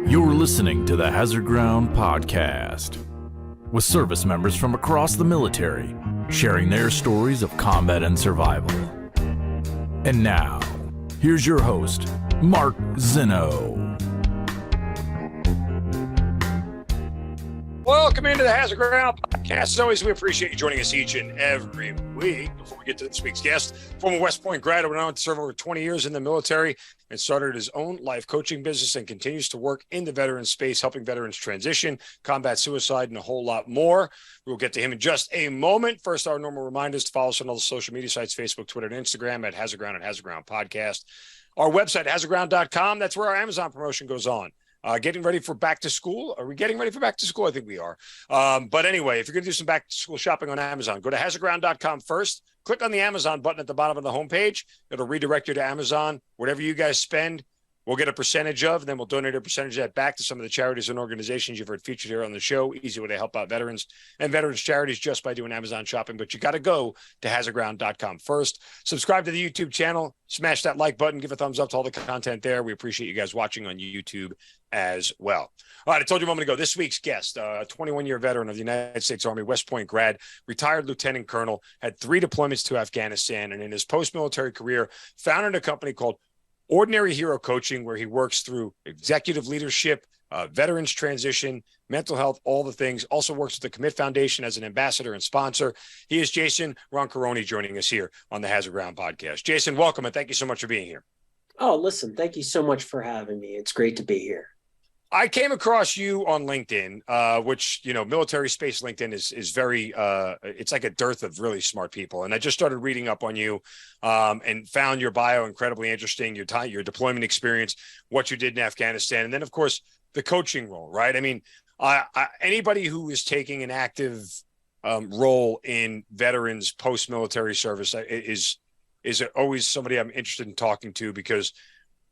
You're listening to the Hazard Ground Podcast, with service members from across the military sharing their stories of combat and survival. And now, here's your host, Mark Zinno. Welcome into the Hazard Ground Podcast. As always, we appreciate you joining us each and every week. Before we get to this week's guest, former West Point grad who went on to serve over 20 years in the military and started his own life coaching business and continues to work in the veteran space, helping veterans transition, combat suicide, and a whole lot more. We'll get to him in just a moment. First, our normal reminders to follow us on all the social media sites, Facebook, Twitter, and Instagram at Hazard Ground and Hazard Ground Podcast. Our website, hazardground.com. That's where our Amazon promotion goes on. Getting ready for back to school. Are we getting ready for back to school? I think we are. But anyway, if you're going to do some back to school shopping on Amazon, go to hazardground.com first. Click on the Amazon button at the bottom of the homepage. It'll redirect you to Amazon. Whatever you guys spend, we'll get a percentage of, and then we'll donate a percentage of that back to some of the charities and organizations you've heard featured here on the show. Easy way to help out veterans and veterans charities just by doing Amazon shopping. But you got to go to hazardground.com first. Subscribe to the YouTube channel. Smash that like button. Give a thumbs up to all the content there. We appreciate you guys watching on YouTube as well. All right, I told you a moment ago, this week's guest, a 21-year veteran of the United States Army, West Point grad, retired lieutenant colonel, had 3 deployments to Afghanistan, and in his post-military career, founded a company called Ordinary Hero Coaching, where he works through executive leadership, veterans transition, mental health, all the things. Also works with the Commit Foundation as an ambassador and sponsor. He is Jason Roncoroni, joining us here on the Hazard Ground Podcast. Jason, welcome, and thank you so much for being here. Oh, listen, thank you so much for having me. It's great to be here. I came across you on LinkedIn, which, you know, military space LinkedIn is very, it's like a dearth of really smart people. And I just started reading up on you and found your bio incredibly interesting, your deployment experience, what you did in Afghanistan. And then, of course, the coaching role, right? I mean, anybody who is taking an active role in veterans post-military service is always somebody I'm interested in talking to, because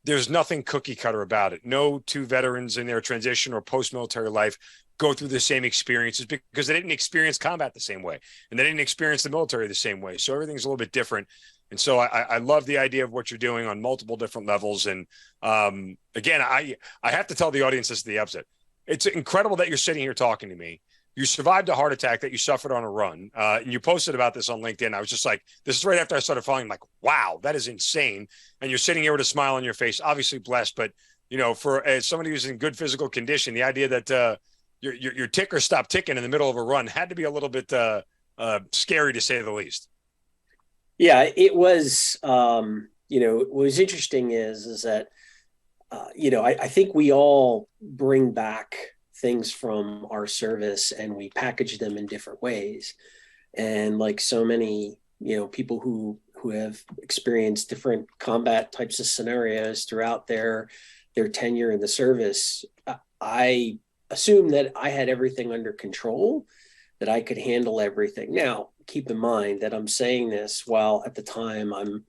there's nothing cookie cutter about it. No two veterans in their transition or post-military life go through the same experiences, because they didn't experience combat the same way, and they didn't experience the military the same way. So everything's a little bit different. And so I love the idea of what you're doing on multiple different levels. And again, I have to tell the audience this at the outset. It's incredible that you're sitting here talking to me. You survived a heart attack that you suffered on a run. And you posted about this on LinkedIn. I was just like, this is right after I started following, like, wow, that is insane. And you're sitting here with a smile on your face, obviously blessed. But, you know, for as somebody who's in good physical condition, the idea that your ticker stopped ticking in the middle of a run had to be a little bit scary, to say the least. Yeah, it was, you know, what was interesting is that, you know, I think we all bring back things from our service and we package them in different ways. And like so many, you know, people who have experienced different combat types of scenarios throughout their tenure in the service, I assumed that I had everything under control, that I could handle everything. Now, keep in mind that I'm saying this while at the time I'm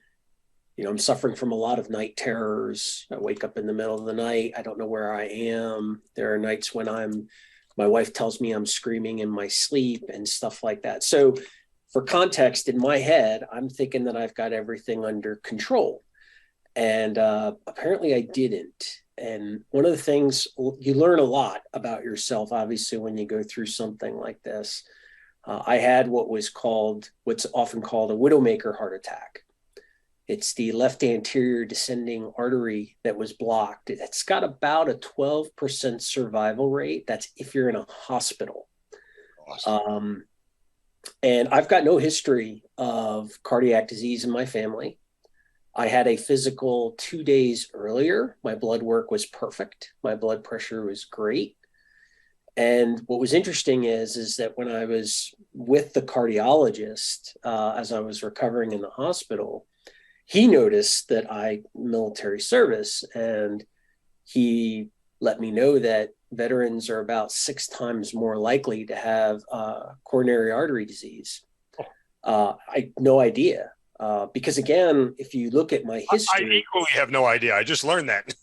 suffering from a lot of night terrors. I wake up in the middle of the night. I don't know where I am. There are nights when my wife tells me I'm screaming in my sleep and stuff like that. So for context, in my head, I'm thinking that I've got everything under control. And apparently I didn't. And one of the things, you learn a lot about yourself, obviously, when you go through something like this. I had what's often called a widowmaker heart attack. It's the left anterior descending artery that was blocked. It's got about a 12% survival rate. That's if you're in a hospital. Awesome. And I've got no history of cardiac disease in my family. I had a physical 2 days earlier. My blood work was perfect. My blood pressure was great. And what was interesting is that when I was with the cardiologist, as I was recovering in the hospital, he noticed that I military service, and he let me know that veterans are about 6 times more likely to have coronary artery disease. I had no idea. Because again, if you look at my history, I equally have no idea. I just learned that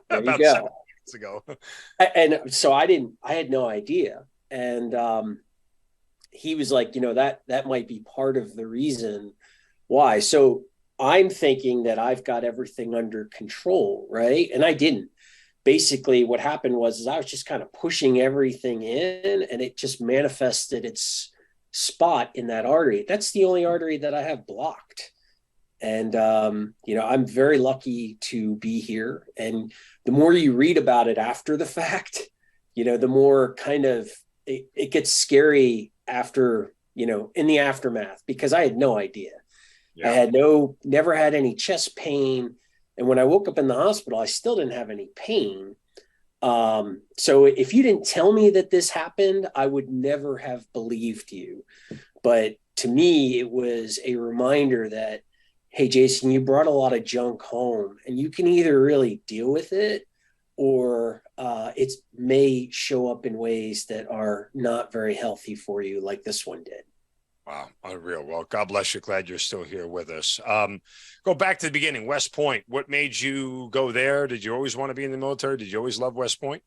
about 7 minutes ago. And so I had no idea. And he was like, that might be part of the reason why. So I'm thinking that I've got everything under control, right? And I didn't. basically what happened was I was just kind of pushing everything in, and it just manifested its spot in that artery. That's the only artery that I have blocked. And, I'm very lucky to be here. And the more you read about it after the fact, the more kind of it gets scary after, in the aftermath, because I had no idea. Yeah. I had never had any chest pain. And when I woke up in the hospital, I still didn't have any pain. So if you didn't tell me that this happened, I would never have believed you. But to me, it was a reminder that, hey, Jason, you brought a lot of junk home, and you can either really deal with it, or it may show up in ways that are not very healthy for you, like this one did. Wow, unreal. Well, God bless you. Glad you're still here with us. Go back to the beginning, West Point. What made you go there? Did you always want to be in the military? Did you always love West Point?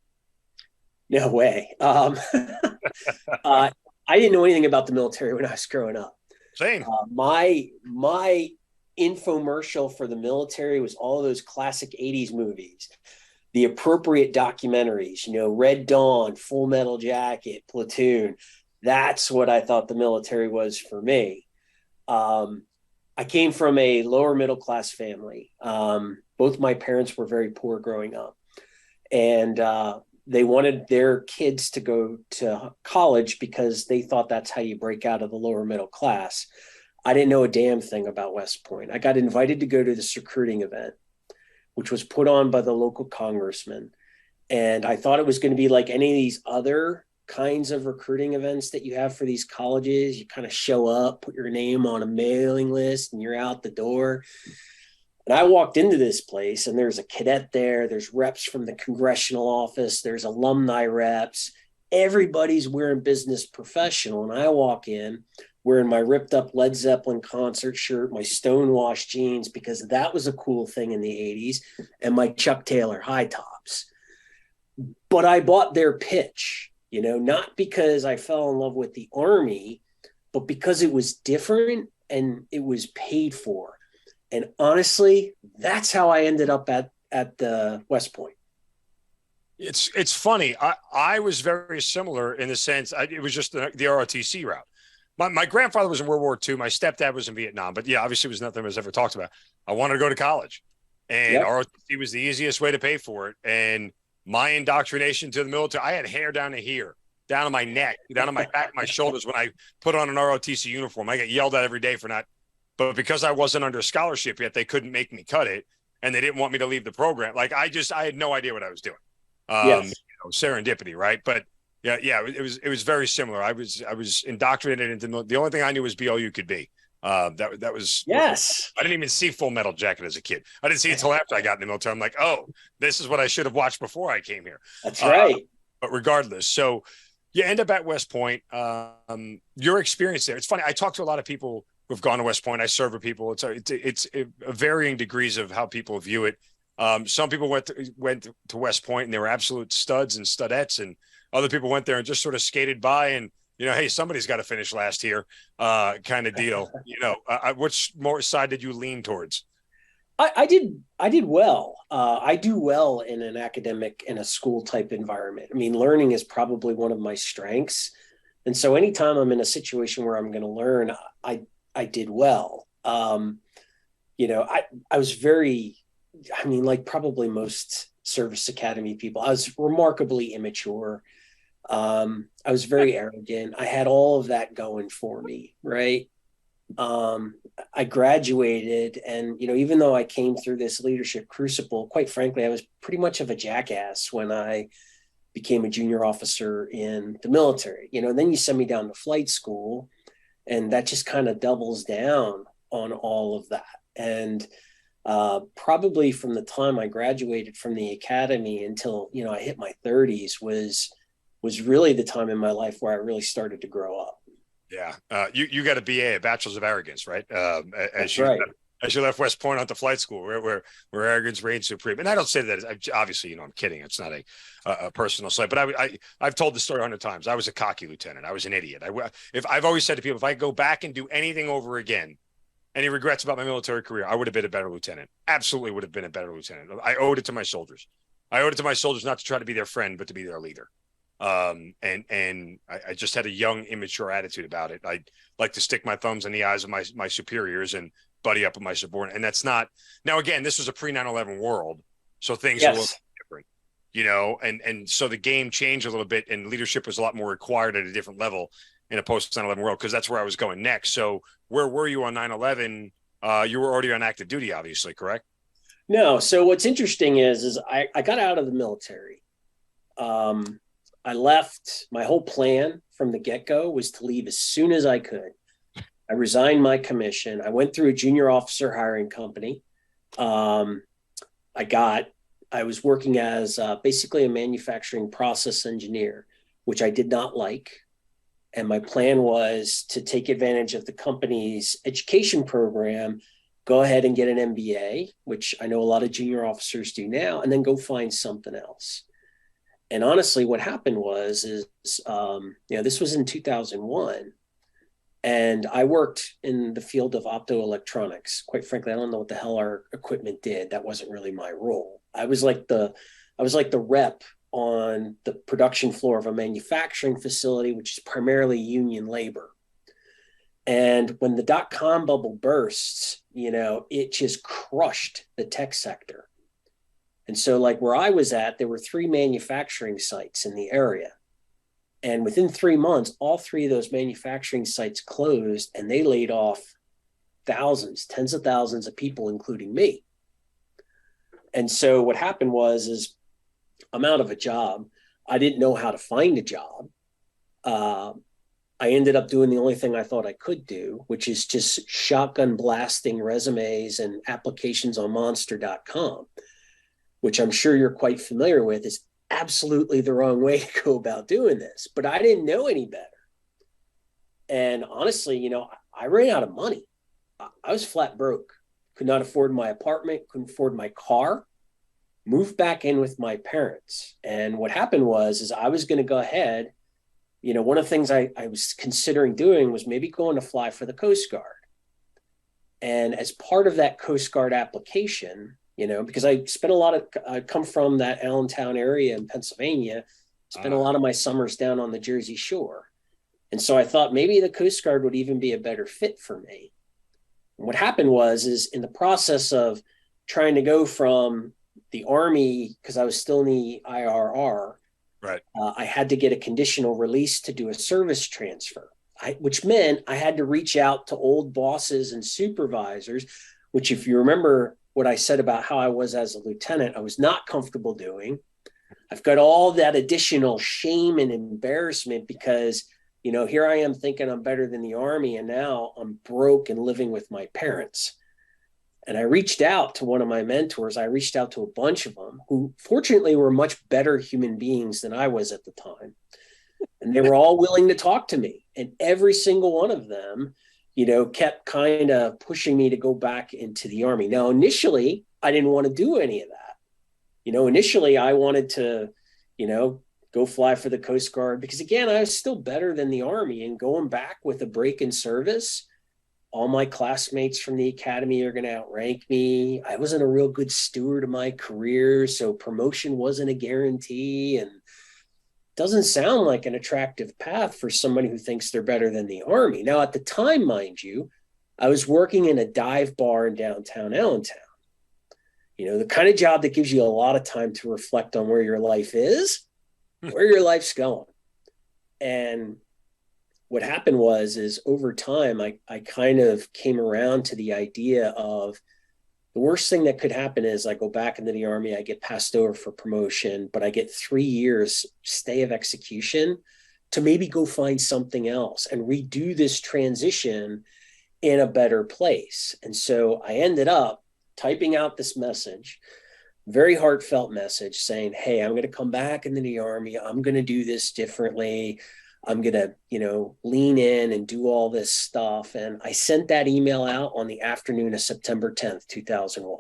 No way. I didn't know anything about the military when I was growing up. Same. My infomercial for the military was all of those classic 80s movies, the appropriate documentaries, Red Dawn, Full Metal Jacket, Platoon. That's what I thought the military was for me. I came from a lower middle class family. Both my parents were very poor growing up, and they wanted their kids to go to college because they thought that's how you break out of the lower middle class. I didn't know a damn thing about West Point. I got invited to go to this recruiting event, which was put on by the local congressman. And I thought it was going to be like any of these other kinds of recruiting events that you have for these colleges. You kind of show up, put your name on a mailing list, and you're out the door. And I walked into this place, and there's a cadet there. There's reps from the congressional office. There's alumni reps. Everybody's wearing business professional. And I walk in wearing my ripped up Led Zeppelin concert shirt, my stonewashed jeans, because that was a cool thing in the 80s, and my Chuck Taylor high tops. But I bought their pitch, not because I fell in love with the Army, but because it was different and it was paid for. And honestly, that's how I ended up at the West Point. It's funny. I was very similar in the sense it was just the ROTC route. My grandfather was in World War II. My stepdad was in Vietnam. But yeah, obviously it was nothing that was ever talked about. I wanted to go to college. And ROTC was the easiest way to pay for it. And my indoctrination to the military, I had hair down to here, down to my neck, down to my back, my shoulders when I put on an ROTC uniform. I get yelled at every day for not. But because I wasn't under scholarship yet, they couldn't make me cut it. And they didn't want me to leave the program. Like I had no idea what I was doing. Yes. Serendipity, right? But yeah, it was very similar. I was indoctrinated into the only thing I knew was BLU could be. That was yes. I didn't even see Full Metal Jacket as a kid. I didn't see it until after I got in the military. I'm like, oh, this is what I should have watched before I came here. That's right. But regardless, so you end up at West Point. Your experience there. It's funny. I talk to a lot of people who've gone to West Point. I serve with people. It's a varying degrees of how people view it. Some people went to West Point and they were absolute studs and studettes, and other people went there and just sort of skated by and, hey, somebody's got to finish last here, kind of deal. Which more side did you lean towards? I did well. I do well in an academic and a school type environment. I mean, learning is probably one of my strengths. And so anytime I'm in a situation where I'm going to learn, I did well. I was very, like probably most service academy people, I was remarkably immature. I was very arrogant. I had all of that going for me. Right. I graduated and, even though I came through this leadership crucible, quite frankly, I was pretty much of a jackass when I became a junior officer in the military, and then you send me down to flight school and that just kind of doubles down on all of that. And, probably from the time I graduated from the academy until, I hit my 30s was really the time in my life where I really started to grow up. Yeah. You got a BA, a Bachelor's of Arrogance, right? As you left West Point onto flight school where arrogance reigns supreme. And I don't say that, obviously, I'm kidding. It's not a personal slight, but I've told the story 100 times. I was a cocky lieutenant. I was an idiot. I've always said to people, if I go back and do anything over again, any regrets about my military career, I would have been a better lieutenant. Absolutely would have been a better lieutenant. I owed it to my soldiers. I owed it to my soldiers not to try to be their friend, but to be their leader. And I just had a young, immature attitude about it. I like to stick my thumbs in the eyes of my superiors and buddy up with my subordinate. And that's not, now again, this was a pre 9/11 world, so things are a little different, and so the game changed a little bit, and leadership was a lot more required at a different level in a post 9/11 world, because that's where I was going next. So where were you on 9/11? You were already on active duty, obviously, correct? No. So what's interesting is I got out of the military. I left. My whole plan from the get-go was to leave as soon as I could. I resigned my commission. I went through a junior officer hiring company. I was working as basically a manufacturing process engineer, which I did not like. And my plan was to take advantage of the company's education program, go ahead and get an MBA, which I know a lot of junior officers do now, and then go find something else. And honestly, what happened was this was in 2001, and I worked in the field of optoelectronics. Quite frankly, I don't know what the hell our equipment did. That wasn't really my role. I was like the rep on the production floor of a manufacturing facility, which is primarily union labor. And when the dot-com bubble bursts, it just crushed the tech sector. And so like where I was at, there were 3 manufacturing sites in the area. And within 3 months, all 3 of those manufacturing sites closed, and they laid off thousands, tens of thousands of people, including me. And so what happened was I'm out of a job. I didn't know how to find a job. I ended up doing the only thing I thought I could do, which is just shotgun blasting resumes and applications on monster.com, which I'm sure you're quite familiar with. Is absolutely the wrong way to go about doing this. But I didn't know any better. And honestly, I ran out of money. I was flat broke, could not afford my apartment, couldn't afford my car, moved back in with my parents. And what happened was I was going to go ahead. One of the things I was considering doing was maybe going to fly for the Coast Guard. And as part of that Coast Guard application, because I come from that Allentown area in Pennsylvania, spent a lot of my summers down on the Jersey Shore. And so I thought maybe the Coast Guard would even be a better fit for me. And what happened was in the process of trying to go from the Army, because I was still in the IRR, right? I had to get a conditional release to do a service transfer, which meant I had to reach out to old bosses and supervisors, which, if you remember what I said about how I was as a lieutenant, I was not comfortable doing. I've got all that additional shame and embarrassment because, here I am thinking I'm better than the Army, and now I'm broke and living with my parents. And I reached out to one of my mentors. I reached out to a bunch of them who fortunately were much better human beings than I was at the time. And they were all willing to talk to me. And every single one of them, kept kind of pushing me to go back into the Army. Now, initially, I didn't want to do any of that. Initially, I wanted to, go fly for the Coast Guard because, again, I was still better than the Army. And going back with a break in service, all my classmates from the academy are going to outrank me. I wasn't a real good steward of my career, so promotion wasn't a guarantee. And doesn't sound like an attractive path for somebody who thinks they're better than the Army. Now, at the time, mind you, I was working in a dive bar in downtown Allentown. The kind of job that gives you a lot of time to reflect on where your life is, where your life's going. And what happened was over time, I kind of came around to the idea of the worst thing that could happen is I go back into the Army, I get passed over for promotion, but I get 3 years stay of execution to maybe go find something else and redo this transition in a better place. And so I ended up typing out this message, very heartfelt message saying, hey, I'm going to come back into the Army. I'm going to do this differently. I'm going to, lean in and do all this stuff. And I sent that email out on the afternoon of September 10th, 2001.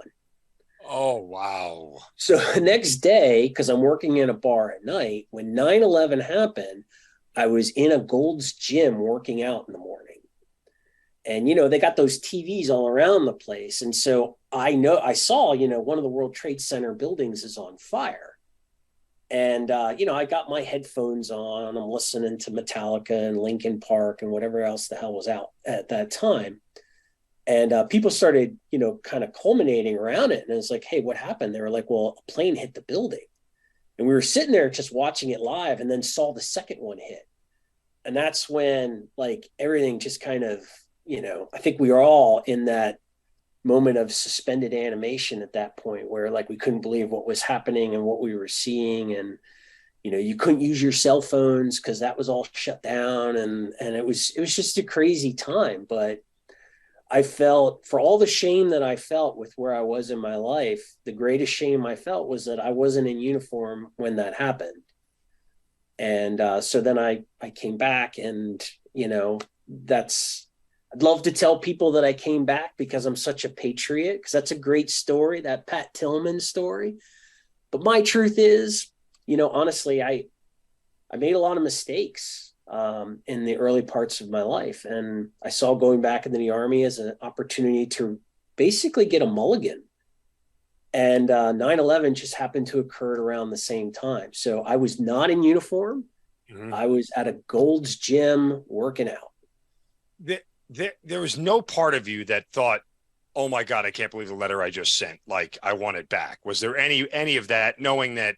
Oh, wow. So the next day, because I'm working in a bar at night, when 9/11 happened, I was in a Gold's Gym working out in the morning. And, they got those TVs all around the place. And so I saw, one of the World Trade Center buildings is on fire. And, I got my headphones on. I'm listening to Metallica and Linkin Park and whatever else the hell was out at that time. And people started, kind of culminating around it. And it's like, hey, what happened? They were like, well, a plane hit the building. And we were sitting there just watching it live and then saw the second one hit. And that's when like everything just kind of, I think we were all in that moment of suspended animation at that point where like we couldn't believe what was happening and what we were seeing. And, you couldn't use your cell phones because that was all shut down. And it was just a crazy time. But I felt, for all the shame that I felt with where I was in my life, the greatest shame I felt was that I wasn't in uniform when that happened. And so then I came back and, I'd love to tell people that I came back because I'm such a patriot, because that's a great story, that Pat Tillman story. But my truth is, honestly, I made a lot of mistakes in the early parts of my life. And I saw going back into the Army as an opportunity to basically get a mulligan. And 9/11 just happened to occur around the same time. So I was not in uniform. Mm-hmm. I was at a Gold's Gym working out. There was no part of you that thought, oh my God, I can't believe the letter I just sent. Like, I want it back. Was there any of that, knowing that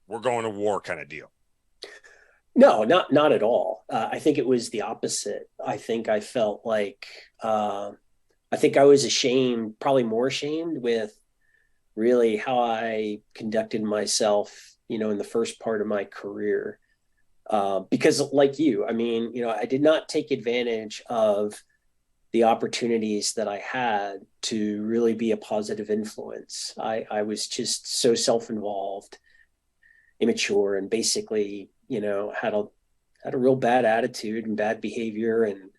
we're going to war kind of deal? No, not at all. I think it was the opposite. I think I felt like, I think I was ashamed, probably more ashamed with really how I conducted myself, in the first part of my career. Because like you, I mean, I did not take advantage of the opportunities that I had to really be a positive influence. I was just so self-involved, immature, and basically, had a real bad attitude and bad behavior, and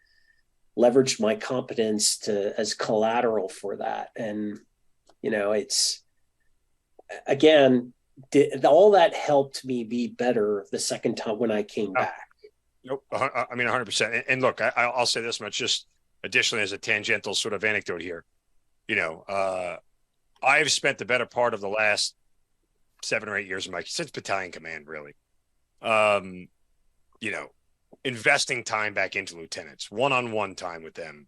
leveraged my competence as collateral for that. And, it's, again, all that helped me be better the second time when I came back. Nope. I mean, 100%. And look, I'll say this much, just additionally as a tangential sort of anecdote here. I've spent the better part of the last 7 or 8 years of since battalion command, really, investing time back into lieutenants, one-on-one time with them,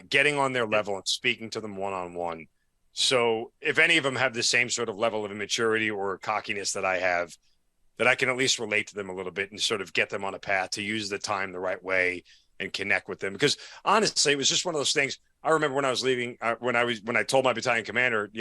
getting on their level and speaking to them one-on-one. So if any of them have the same sort of level of immaturity or cockiness that I have, that I can at least relate to them a little bit and sort of get them on a path to use the time the right way and connect with them. Because honestly, it was just one of those things. I remember when I was leaving, when I told my battalion commander,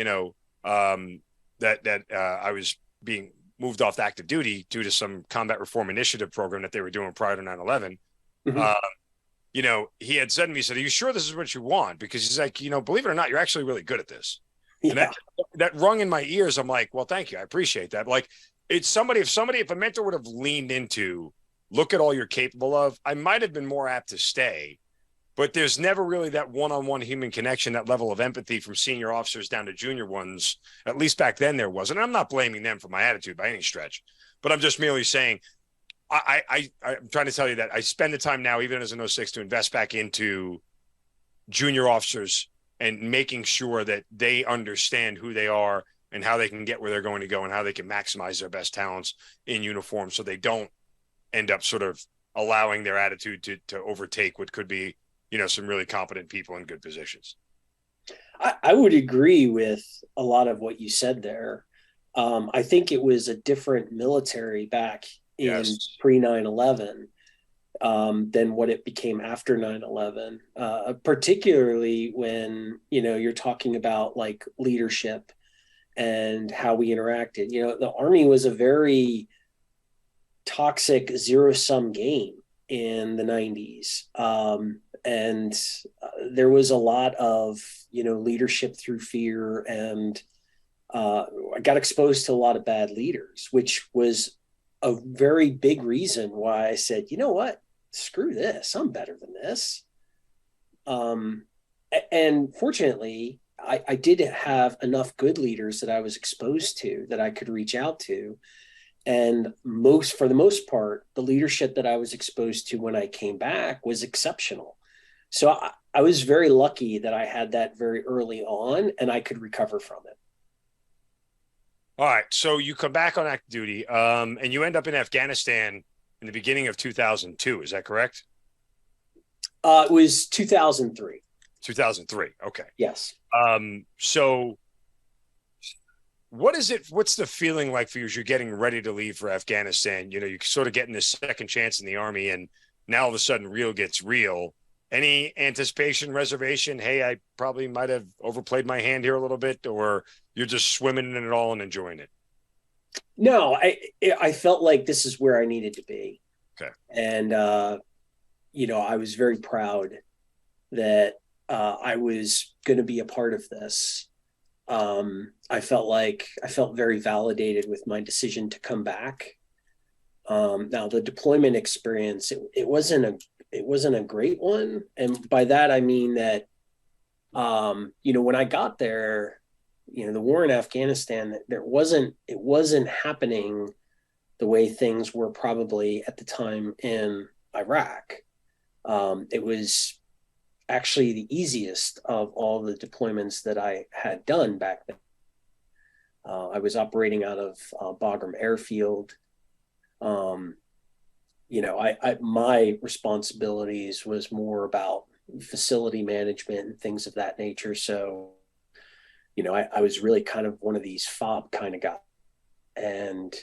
that I was being moved off active duty due to some combat reform initiative program that they were doing prior to 9/11. Mm-hmm. He had said to me, he said, "Are you sure this is what you want?" Because he's like, believe it or not, you're actually really good at this. Yeah. And that rung in my ears. I'm like, well, thank you. I appreciate that. Like, it's if a mentor would have leaned into, look at all you're capable of, I might have been more apt to stay. But there's never really that one-on-one human connection, that level of empathy from senior officers down to junior ones. At least back then there wasn't. I'm not blaming them for my attitude by any stretch, but I'm just merely saying, I'm trying to tell you that I spend the time now, even as an 06, to invest back into junior officers and making sure that they understand who they are and how they can get where they're going to go and how they can maximize their best talents in uniform, so they don't end up sort of allowing their attitude to overtake what could be, some really competent people in good positions. I would agree with a lot of what you said there. I think it was a different military back in pre 9/11 than what it became after 9/11, particularly when, you're talking about like leadership and how we interacted. The Army was a very toxic zero-sum game in the 90s. And there was a lot of, leadership through fear. And I got exposed to a lot of bad leaders, which was a very big reason why I said, you know what, screw this. I'm better than this. And fortunately, I did have enough good leaders that I was exposed to that I could reach out to. And for the most part, the leadership that I was exposed to when I came back was exceptional. So I was very lucky that I had that very early on and I could recover from it. All right. So you come back on active duty, and you end up in Afghanistan in the beginning of 2002. Is that correct? It was 2003. 2003. Okay. Yes. So what is it? What's the feeling like for you as you're getting ready to leave for Afghanistan? You know, you're sort of getting this second chance in the Army, and now all of a sudden real gets real. Any anticipation, reservation? Hey, I probably might have overplayed my hand here a little bit, or you're just swimming in it all and enjoying it? No, I felt like this is where I needed to be. Okay. And, I was very proud that I was going to be a part of this. I felt very validated with my decision to come back. Now the deployment experience, it wasn't a great one. And by that, I mean that, when I got there, the war in Afghanistan, it wasn't happening the way things were probably at the time in Iraq. It was actually the easiest of all the deployments that I had done back then. I was operating out of Bagram Airfield. My responsibilities was more about facility management and things of that nature. So, I was really kind of one of these fob kind of guys. And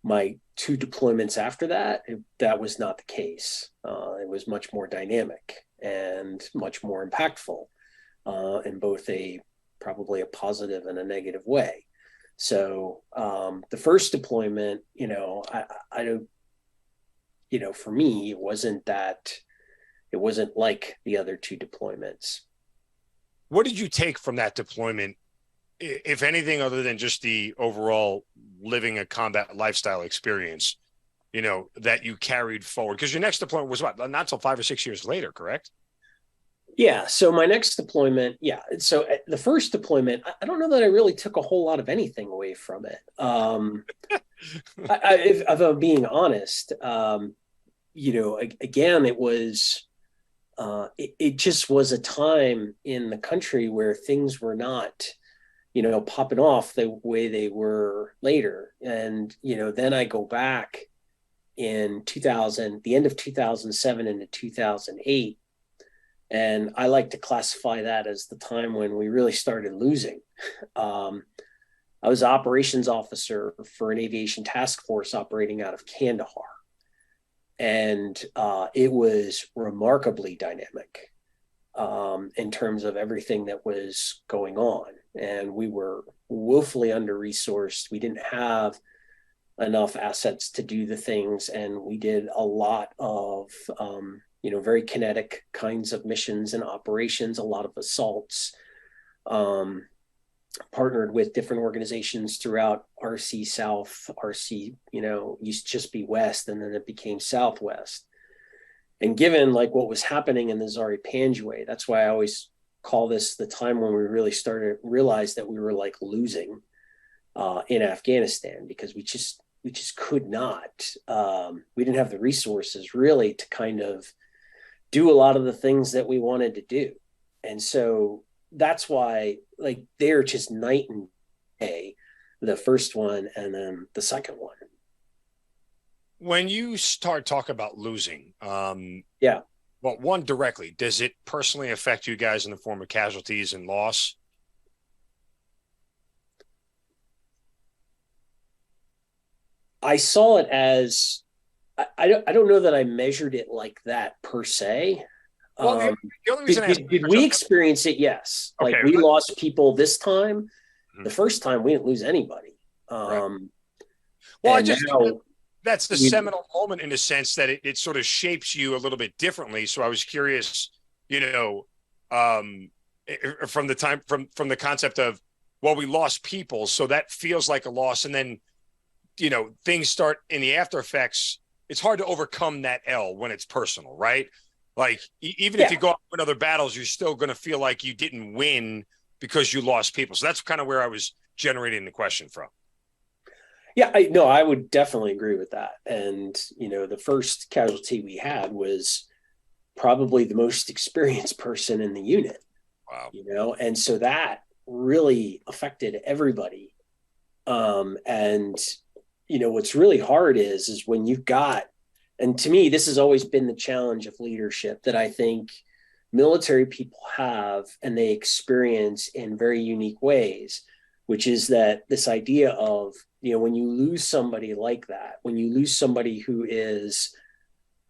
my two deployments after that, that was not the case. It was much more dynamic and much more impactful in both probably a positive and a negative way. So the first deployment, I don't, for me, it wasn't like the other two deployments. What did you take from that deployment, if anything, other than just the overall living a combat lifestyle experience, that you carried forward? Because your next deployment was what, not until 5 or 6 years later, correct? Yeah. So my next deployment, yeah. So the first deployment, I don't know that I really took a whole lot of anything away from it. If I'm being honest, again, it was, it just was a time in the country where things were not, popping off the way they were later. And, then I go back in the end of 2007 into 2008. And I like to classify that as the time when we really started losing. I was operations officer for an aviation task force operating out of Kandahar. And it was remarkably dynamic in terms of everything that was going on. And we were woefully under-resourced. We didn't have enough assets to do the things. And we did a lot of very kinetic kinds of missions and operations, a lot of assaults, partnered with different organizations throughout RC South, RC, used to just be West, and then it became Southwest. And given like what was happening in the Zari Panjwai, that's why I always call this the time when we really started to realize that we were like losing in Afghanistan, because we just could not, we didn't have the resources really to kind of do a lot of the things that we wanted to do. And so that's why, like, they're just night and day, the first one and then the second one. When you start talking about losing, yeah. Well, one, directly, does it personally affect you guys in the form of casualties and loss? I saw it as, I don't know that I measured it like that per se. Well, the only reason did we experience it? Yes. Okay, like we lost people this time. Mm-hmm. The first time we didn't lose anybody. Right. Well, that's the seminal moment in a sense that it sort of shapes you a little bit differently. So I was curious, from the concept of, well, we lost people, so that feels like a loss. And then, things start in the after effects. It's hard to overcome that L when it's personal, right? Like, even if you go out in other battles, you're still going to feel like you didn't win because you lost people. So that's kind of where I was generating the question from. Yeah, I would definitely agree with that. And, the first casualty we had was probably the most experienced person in the unit. Wow. And so that really affected everybody And, what's really hard is when you've got, and to me, this has always been the challenge of leadership that I think military people have and they experience in very unique ways, which is that this idea of, when you lose somebody like that, when you lose somebody who is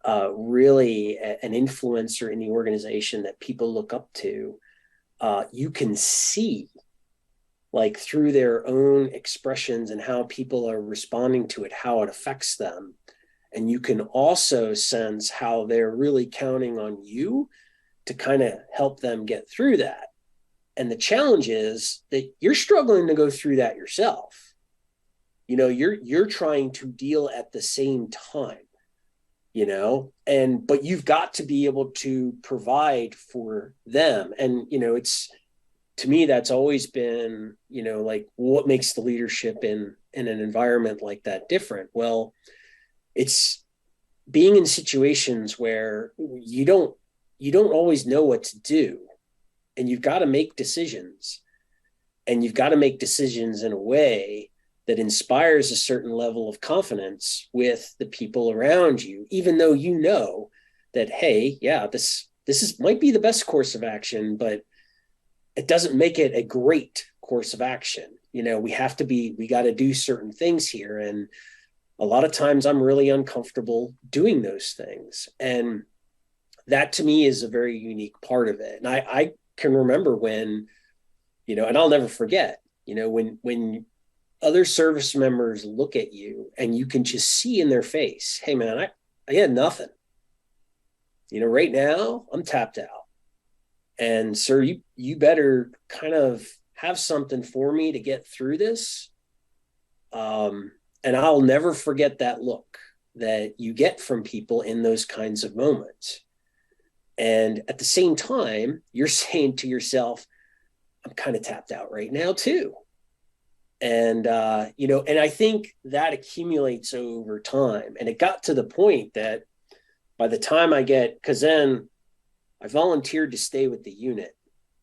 really an influencer in the organization that people look up to, you can see like through their own expressions and how people are responding to it, how it affects them. And you can also sense how they're really counting on you to kind of help them get through that. And the challenge is that you're struggling to go through that yourself. You're trying to deal at the same time, but you've got to be able to provide for them. And, it's, to me, that's always been, like what makes the leadership in an environment like that different? Well, it's being in situations where you don't always know what to do, and you've got to make decisions, and you've got to make decisions in a way that inspires a certain level of confidence with the people around you, even though you know that, hey, yeah, this might be the best course of action, but it doesn't make it a great course of action. We got to do certain things here. And a lot of times I'm really uncomfortable doing those things. And that to me is a very unique part of it. And I can remember when, and I'll never forget, when other service members look at you and you can just see in their face, hey man, I had nothing. Right now I'm tapped out. And sir, you better kind of have something for me to get through this. And I'll never forget that look that you get from people in those kinds of moments. And at the same time, you're saying to yourself, I'm kind of tapped out right now too. And, and I think that accumulates over time. And it got to the point that by the time because then I volunteered to stay with the unit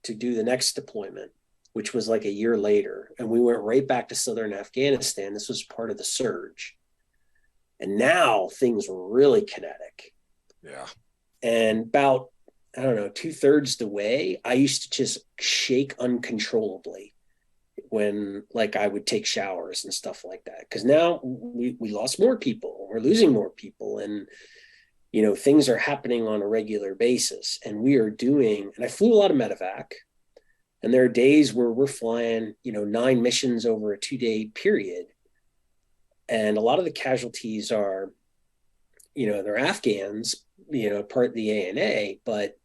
to do the next deployment, which was like a year later. And we went right back to southern Afghanistan. This was part of the surge. And now things were really kinetic. Yeah. And about, I don't know, 2/3 the way, I used to just shake uncontrollably when like I would take showers and stuff like that. Because now we lost more people. We're losing more people. And things are happening on a regular basis, and and I flew a lot of medevac, and there are days where we're flying, 9 missions over a 2-day period. And a lot of the casualties are, they're Afghans, part of the ANA, but,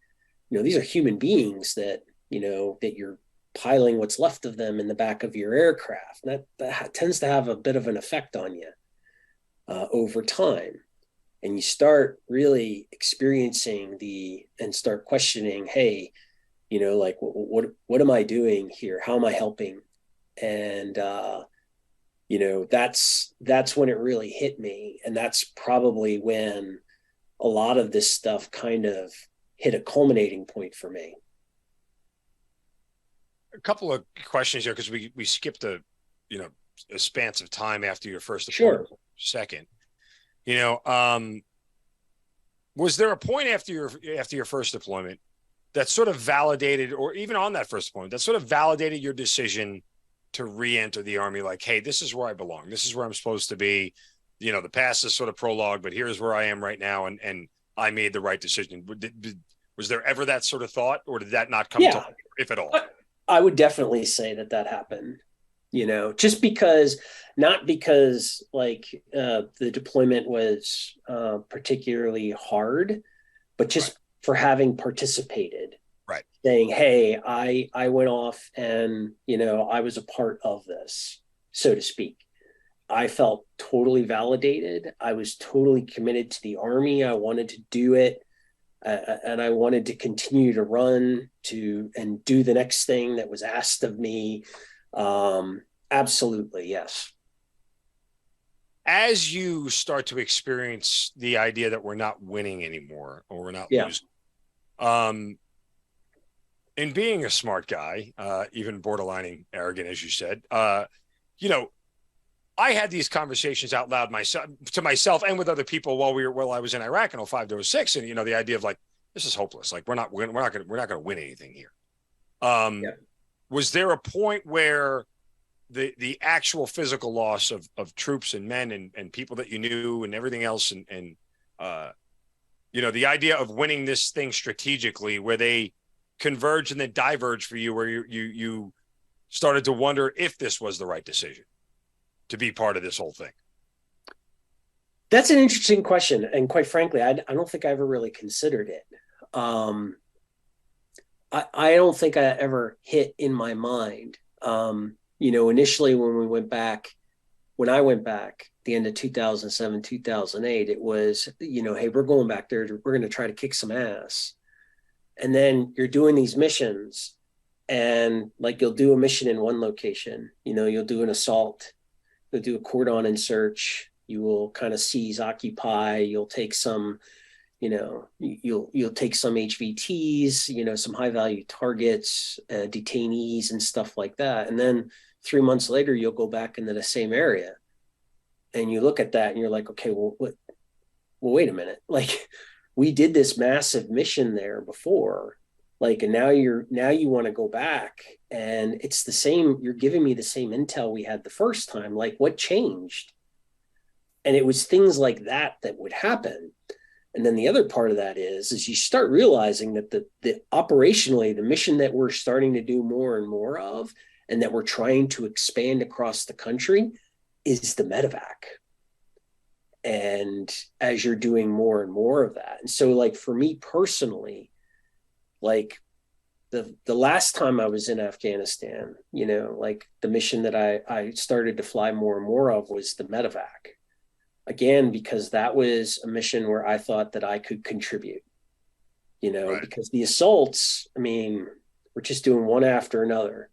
these are human beings that, that you're piling what's left of them in the back of your aircraft. And that tends to have a bit of an effect on you over time. And you start really experiencing and start questioning, hey, like what am I doing here? How am I helping? And that's when it really hit me. And that's probably when a lot of this stuff kind of hit a culminating point for me. A couple of questions here, because we skipped a span of time after your first deployment. Sure. Second. Was there a point after your first deployment that sort of validated, or even on that first deployment, that sort of validated your decision to re-enter the Army? Like, hey, this is where I belong. This is where I'm supposed to be. The past is sort of prologue, but here's where I am right now, and I made the right decision. Was there ever that sort of thought, or did that not come to, if at all? I would definitely say that happened. Just not because like the deployment was particularly hard, but just for having participated. Right. Saying, hey, I went off and, I was a part of this, so to speak. I felt totally validated. I was totally committed to the Army. I wanted to do it. And I wanted to continue to run and do the next thing that was asked of me. Absolutely, yes. As you start to experience the idea that we're not winning anymore, or we're not losing, and being a smart guy, even borderlining arrogant, as you said, I had these conversations out loud to myself and with other people while I was in Iraq in 05 to 06. And, the idea of like, this is hopeless. Like we're not going to win anything here. Was there a point where the actual physical loss of troops and men and people that you knew and everything else and the idea of winning this thing strategically, where they converge and then diverge for you, where you started to wonder if this was the right decision to be part of this whole thing? That's an interesting question. And quite frankly, I don't think I ever really considered it. I don't think I ever hit in my mind. Initially when I went back the end of 2007, 2008, it was, hey, we're going back there. We're going to try to kick some ass. And then you're doing these missions and like, you'll do a mission in one location, you'll do an assault, you'll do a cordon and search, you will kind of seize, occupy, you'll take some, you'll take some HVTs, some high value targets, detainees and stuff like that. And then 3 months later, you'll go back into the same area and you look at that and you're like, okay, well, wait a minute. Like we did this massive mission there before, like, and now you want to go back and it's the same. You're giving me the same intel we had the first time. Like what changed? And it was things like that would happen. And then the other part of that is you start realizing that the operationally, the mission that we're starting to do more and more of, and that we're trying to expand across the country, is the medevac. And as you're doing more and more of that. And so like for me personally, like the last time I was in Afghanistan, like the mission that I started to fly more and more of was the medevac. Again, because that was a mission where I thought that I could contribute, right. Because the assaults, we're just doing one after another.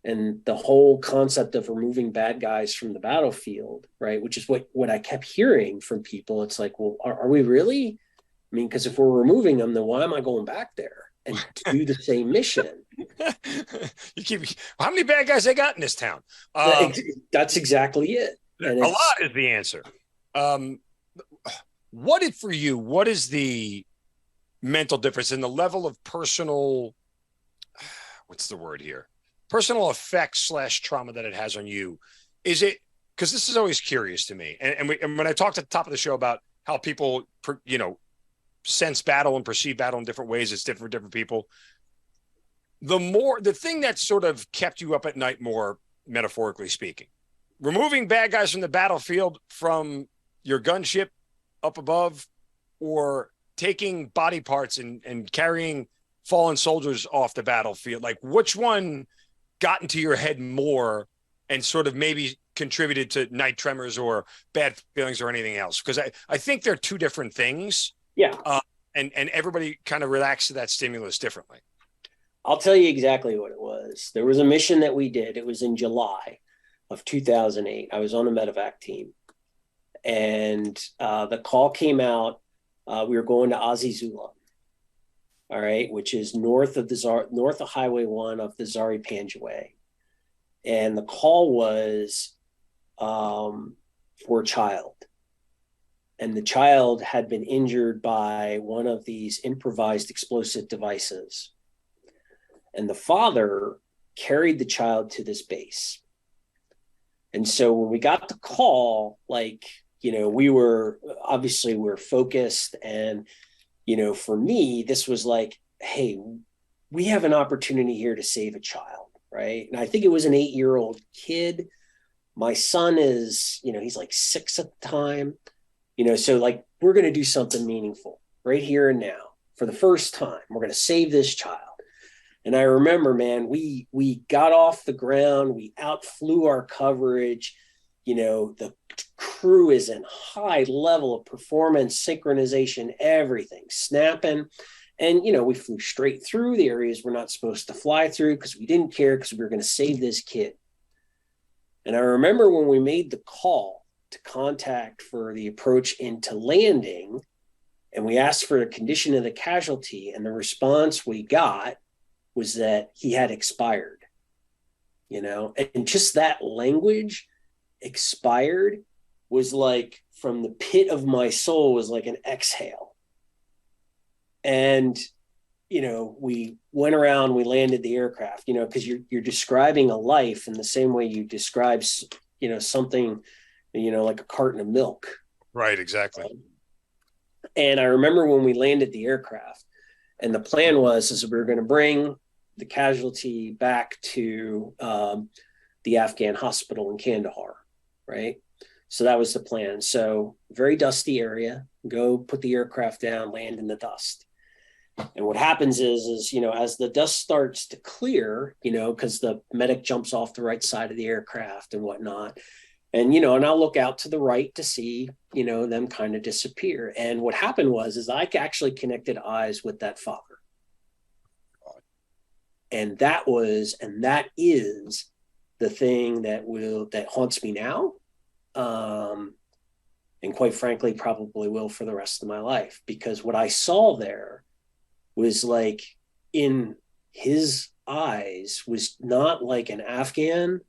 And the whole concept of removing bad guys from the battlefield, right, which is what I kept hearing from people. It's like, well, are we really? Because if we're removing them, then why am I going back there and do the same mission? How many bad guys they got in this town? That's exactly it. And a lot is the answer. What is the mental difference in the level of personal, what's the word here? Personal effects / trauma that it has on you? Is it, because this is always curious to me. And when I talked at the top of the show about how people, sense battle and perceive battle in different ways, it's different for different people. The thing that sort of kept you up at night more, metaphorically speaking, removing bad guys from the battlefield from your gunship up above, or taking body parts and carrying fallen soldiers off the battlefield, like which one got into your head more and sort of maybe contributed to night tremors or bad feelings or anything else? Because I think they're two different things. Yeah. And everybody kind of reacts to that stimulus differently. I'll tell you exactly what it was. There was a mission that we did. It was in July of 2008. I was on the medevac team. And the call came out. We were going to Azizullah, all right, which is north of Highway 1 of the Zari Panjway. And the call was for a child. And the child had been injured by one of these improvised explosive devices. And the father carried the child to this base. And so when we got the call, we were focused. And, for me, this was like, hey, we have an opportunity here to save a child, right? And I think it was an 8-year-old kid. My son is, he's like 6 at the time, so like, we're going to do something meaningful right here and now for the first time. We're going to save this child. And I remember, man, we got off the ground, we outflew our coverage. The crew is in high level of performance, synchronization, everything snapping. And, we flew straight through the areas we're not supposed to fly through because we didn't care, because we were going to save this kid. And I remember when we made the call to contact for the approach into landing, and we asked for the condition of the casualty, and the response we got was that he had expired, and just that language expired was like, from the pit of my soul, was like an exhale. And, we went around, we landed the aircraft, because you're describing a life in the same way you describe, something, like a carton of milk. Right, exactly. And I remember when we landed the aircraft, and the plan is we were going to bring the casualty back to the Afghan hospital in Kandahar, right? So that was the plan. So very dusty area, go put the aircraft down, land in the dust. And what happens is, as the dust starts to clear, because the medic jumps off the right side of the aircraft and whatnot. And, and I'll look out to the right to see, them kind of disappear. And what happened is I actually connected eyes with that father. And that is the thing that haunts me now. And quite frankly, probably will for the rest of my life, because what I saw there was, like, in his eyes, was not like an Afghan.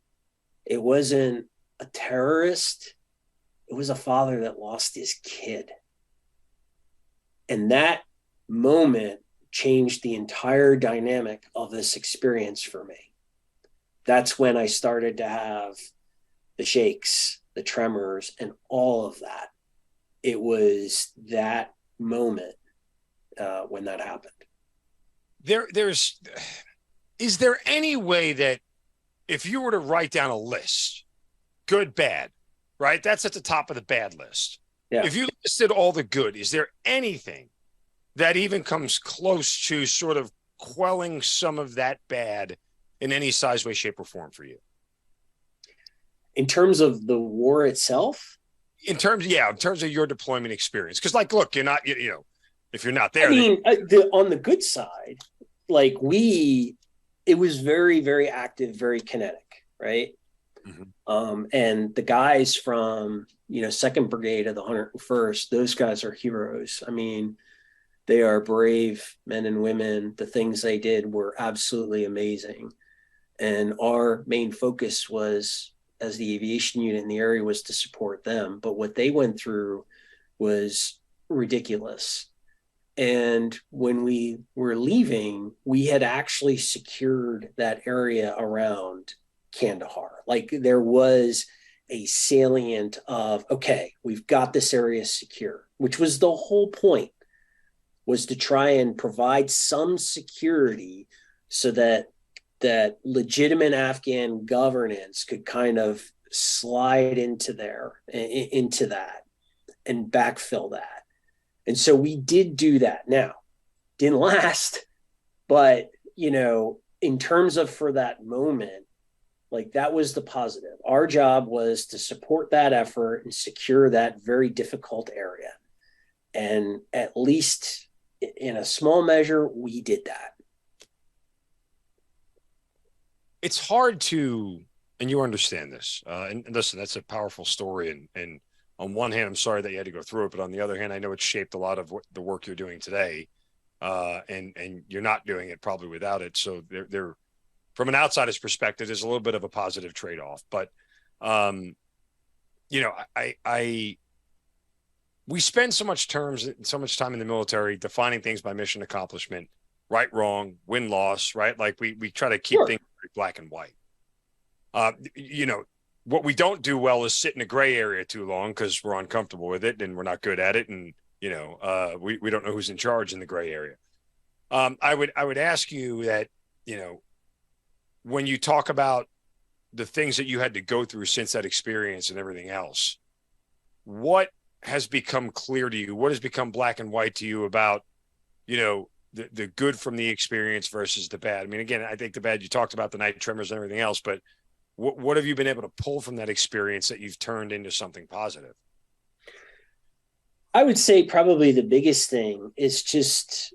It wasn't a terrorist. It was a father that lost his kid. And that moment changed the entire dynamic of this experience for me. That's when I started to have the shakes, the tremors, and all of that. It was that moment when that happened. Is there any way that, if you were to write down a list, good, bad, right? That's at the top of the bad list. Yeah. If you listed all the good, is there anything that even comes close to sort of quelling some of that bad in any size, way, shape, or form for you? In terms of the war itself? In terms of your deployment experience. Because, like, look, you're not, if you're not there. I mean, on the good side, like, it was very, very active, very kinetic, right? Mm-hmm. And the guys from, 2nd Brigade of the 101st, those guys are heroes. I mean, they are brave men and women. The things they did were absolutely amazing. And our main focus was, as the aviation unit in the area, was to support them. But what they went through was ridiculous. And when we were leaving, we had actually secured that area around Kandahar. Like, there was a salient of, okay, we've got this area secure, which was the whole point, was to try and provide some security so that legitimate Afghan governance could kind of slide into that and backfill that. And so we did do that. Now, didn't last, but, in terms of, for that moment, like, that was the positive. Our job was to support that effort and secure that very difficult area. And at least in a small measure, we did that. It's hard to, and you understand this, and listen, that's a powerful story. And on one hand, I'm sorry that you had to go through it, but on the other hand, I know it's shaped a lot of the work you're doing today. And you're not doing it probably without it. So they're from an outsider's perspective, there's a little bit of a positive trade-off, but we spend so much time in the military defining things by mission accomplishment, right, wrong, win, loss, right? Like, we try to keep things black and white. What we don't do well is sit in a gray area too long, because we're uncomfortable with it and we're not good at it. And, we don't know who's in charge in the gray area. I would ask you that, when you talk about the things that you had to go through since that experience and everything else, what has become clear to you? What has become black and white to you about, the good from the experience versus the bad? I mean, again, I think the bad, you talked about the night tremors and everything else, but what have you been able to pull from that experience that you've turned into something positive? I would say probably the biggest thing is just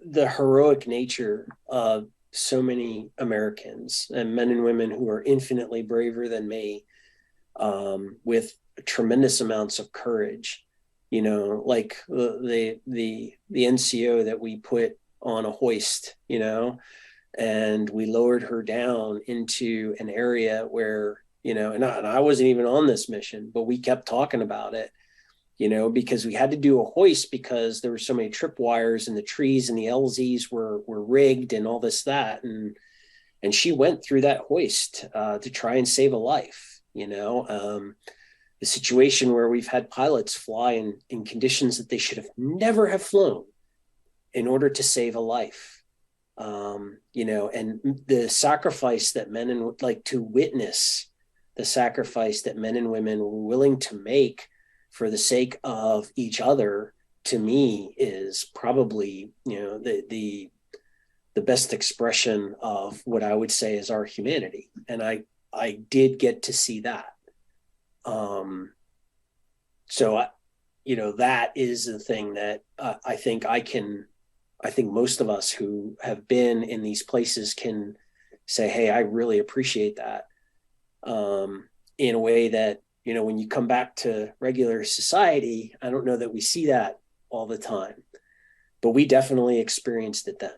the heroic nature of so many Americans and men and women who are infinitely braver than me, with tremendous amounts of courage. Like the NCO that we put on a hoist, and we lowered her down into an area where, and I wasn't even on this mission, but we kept talking about it, because we had to do a hoist because there were so many tripwires in the trees and the LZs were rigged and all this, that. And she went through that hoist to try and save a life, the situation where we've had pilots fly in conditions that they should have never have flown in order to save a life. And the sacrifice that men and like to witness the sacrifice that men and women were willing to make for the sake of each other, to me, is probably, the best expression of what I would say is our humanity. And I did get to see that. That is the thing that I think most of us who have been in these places can say, hey, I really appreciate that, in a way that, when you come back to regular society, I don't know that we see that all the time, but we definitely experienced it then.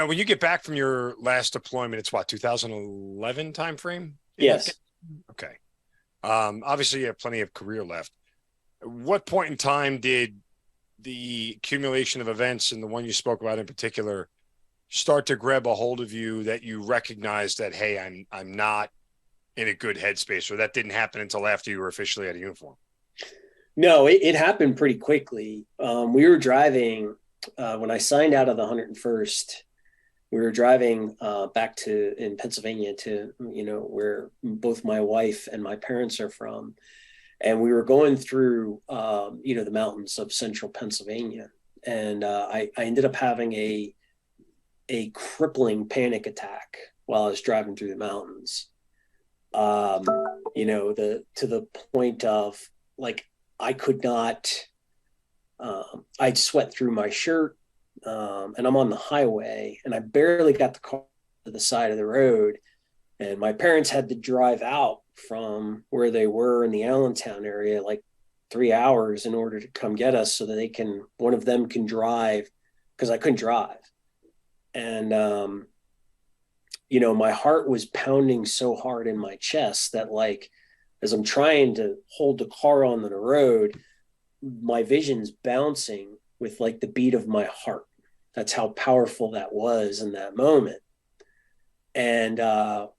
When you get back from your last deployment, it's what, 2011 timeframe? Yes. Okay. Obviously you have plenty of career left. At what point in time did the accumulation of events, and the one you spoke about in particular, start to grab a hold of you that you recognized that, hey, I'm not in a good headspace, or that didn't happen until after you were officially out of uniform? No, it happened pretty quickly. We were driving, when I signed out of the 101st, we were driving back in Pennsylvania to, where both my wife and my parents are from. And we were going through, the mountains of central Pennsylvania. And I ended up having a crippling panic attack while I was driving through the mountains. To the point of, like, I could not, I'd sweat through my shirt. And I'm on the highway and I barely got the car to the side of the road. And my parents had to drive out from where they were in the Allentown area, like 3 hours, in order to come get us so that one of them can drive, because I couldn't drive. And, my heart was pounding so hard in my chest that, like, as I'm trying to hold the car on the road, my vision's bouncing with, like, the beat of my heart. That's how powerful that was in that moment. And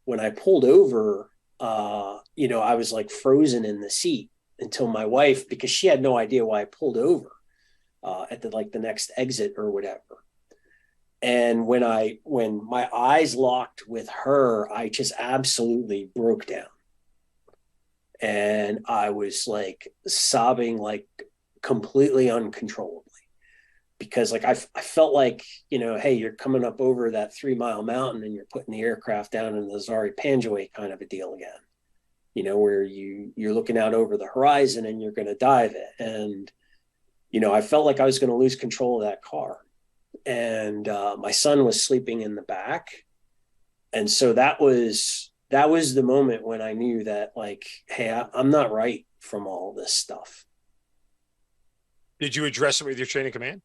when I pulled over, I was like frozen in the seat until my wife, because she had no idea why I pulled over at the next exit or whatever. And when my eyes locked with her, I just absolutely broke down. And I was like sobbing, like completely uncontrollably, because like I felt like, hey, you're coming up over that 3 mile mountain and you're putting the aircraft down in the Zari Panjwai kind of a deal again, where you're looking out over the horizon and you're going to dive it. And, I felt like I was going to lose control of that car. And my son was sleeping in the back. And so that was the moment when I knew that, like, hey, I'm not right from all this stuff. Did you address it with your chain of command?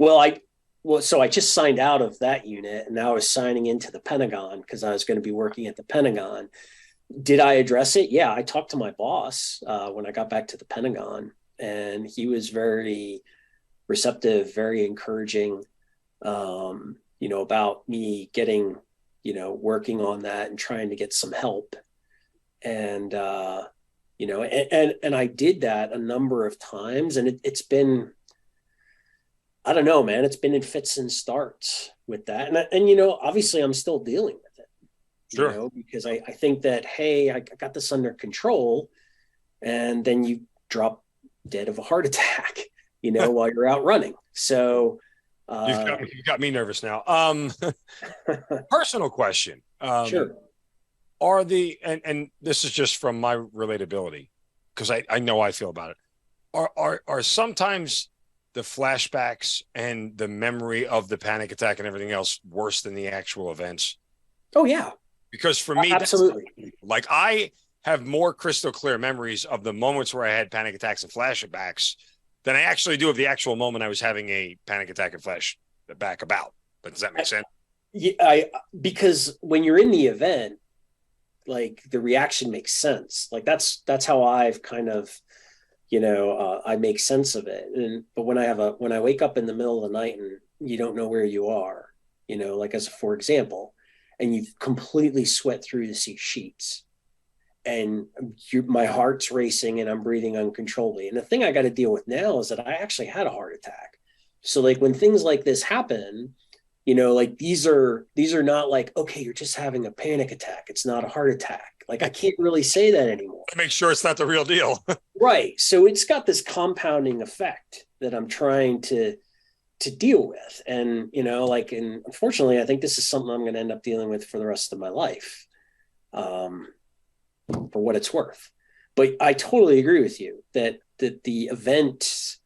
So I just signed out of that unit, and I was signing into the Pentagon because I was going to be working at the Pentagon. Did I address it? Yeah, I talked to my boss when I got back to the Pentagon, and he was very receptive, very encouraging, about me getting, working on that and trying to get some help. And, and I did that a number of times, and it's been, I don't know, man, it's been in fits and starts with that. And obviously I'm still dealing with it, sure, because I think that, hey, I got this under control, and then you drop dead of a heart attack, while you're out running. So you've got me nervous now. Personal question. Sure. Are and this is just from my relatability, because I know I feel about it. Are sometimes the flashbacks and the memory of the panic attack and everything else worse than the actual events? Oh yeah. Because for me, absolutely. Like, I have more crystal clear memories of the moments where I had panic attacks and flashbacks than I actually do of the actual moment I was having a panic attack and flashback about. But does that make sense? Because when you're in the event, like the reaction makes sense. Like that's how I've kind of, I make sense of it. But when I wake up in the middle of the night and you don't know where you are, like as for example, and you've completely sweat through the sheets, and my heart's racing and I'm breathing uncontrollably. And the thing I got to deal with now is that I actually had a heart attack. So like when things like this happen, like these are not like, okay, you're just having a panic attack. It's not a heart attack. Like I can't really say that anymore. Make sure it's not the real deal. Right. So it's got this compounding effect that I'm trying to deal with. And, and unfortunately, I think this is something I'm going to end up dealing with for the rest of my life, for what it's worth. But I totally agree with you that the event,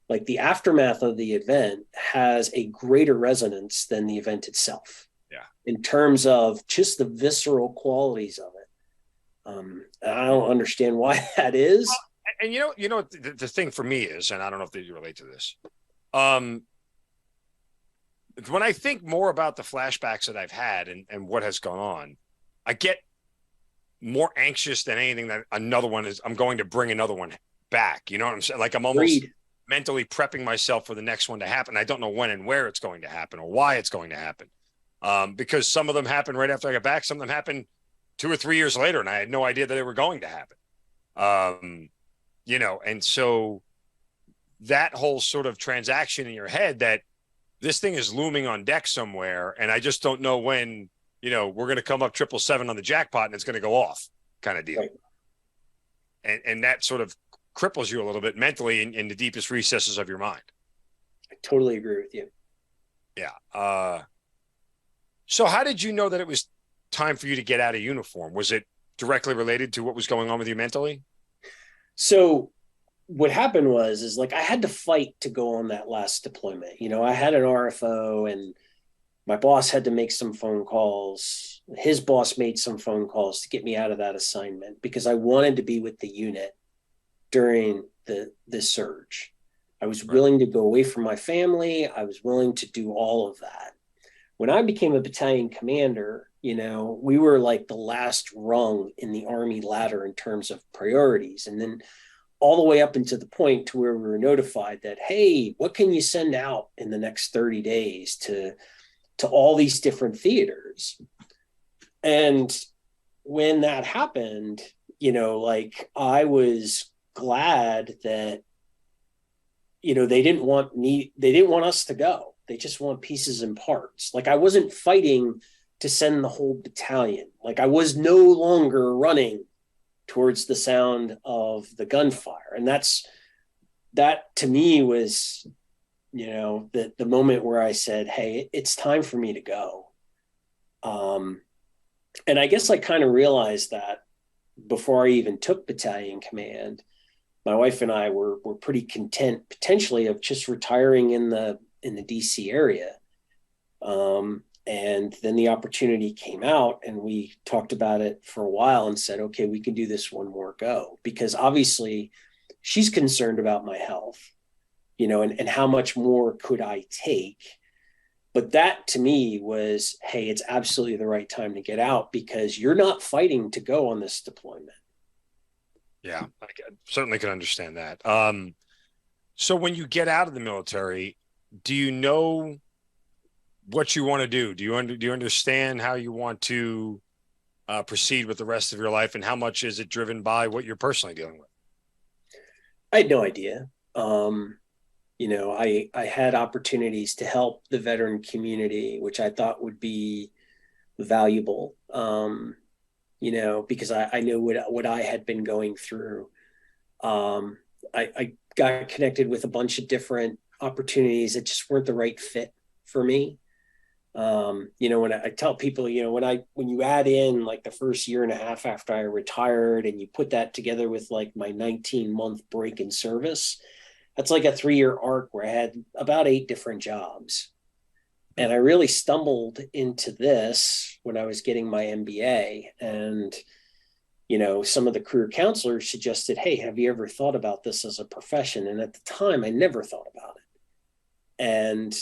like the aftermath of the event, has a greater resonance than the event itself. Yeah. In terms of just the visceral qualities of it. I don't understand why that is. And the thing for me is, and I don't know if you relate to this. When I think more about the flashbacks that I've had and what has gone on, I get more anxious than anything that I'm going to bring another one back. You know what I'm saying? Like I'm almost mentally prepping myself for the next one to happen. I don't know when and where it's going to happen or why it's going to happen. Because some of them happened right after I got back. Some of them happened 2 or 3 years later, and I had no idea that they were going to happen. And so that whole sort of transaction in your head that this thing is looming on deck somewhere, and I just don't know when, we're going to come up 777 on the jackpot and it's going to go off kind of deal. Right. And that sort of cripples you a little bit mentally in the deepest recesses of your mind. I totally agree with you. Yeah. So how did you know that it was time for you to get out of uniform? Was it directly related to what was going on with you mentally? So what happened is like I had to fight to go on that last deployment. I had an RFO and my boss had to make some phone calls. His boss made some phone calls to get me out of that assignment because I wanted to be with the unit during the surge. I was willing to go away from my family. I was willing to do all of that. When I became a battalion commander, we were like the last rung in the Army ladder in terms of priorities. And then all the way up into the point to where we were notified that, hey, what can you send out in the next 30 days to all these different theaters? And when that happened, like I was glad that, they didn't want us to go. They just want pieces and parts. Like I wasn't fighting to send the whole battalion. Like I was no longer running towards the sound of the gunfire. And that to me was, the moment where I said, hey, it's time for me to go. And I guess I kind of realized that before I even took battalion command. My wife and I were pretty content potentially of just retiring in the DC area. And then the opportunity came out and we talked about it for a while and said, okay, we can do this one more go, because obviously she's concerned about my health, and how much more could I take? But that to me was, hey, it's absolutely the right time to get out because you're not fighting to go on this deployment. Yeah, I certainly can understand that. So when you get out of the military, do you know what you want to do? Do you understand how you want to proceed with the rest of your life, and how much is it driven by what you're personally dealing with? I had no idea. I had opportunities to help the veteran community, which I thought would be valuable. Because I knew what I had been going through. I got connected with a bunch of different opportunities that just weren't the right fit for me. When I tell people, when you add in like the first year and a half after I retired and you put that together with like my 19-month break in service, that's like a 3-year arc where I had about 8 different jobs. And I really stumbled into this when I was getting my MBA. And, some of the career counselors suggested, hey, have you ever thought about this as a profession? And at the time, I never thought about it. And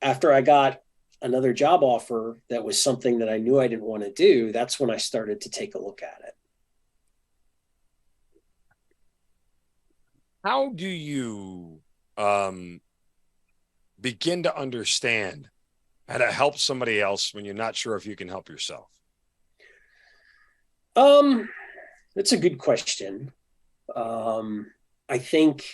after I got another job offer that was something that I knew I didn't want to do, that's when I started to take a look at it. How do you begin to understand how to help somebody else when you're not sure if you can help yourself? That's a good question. I think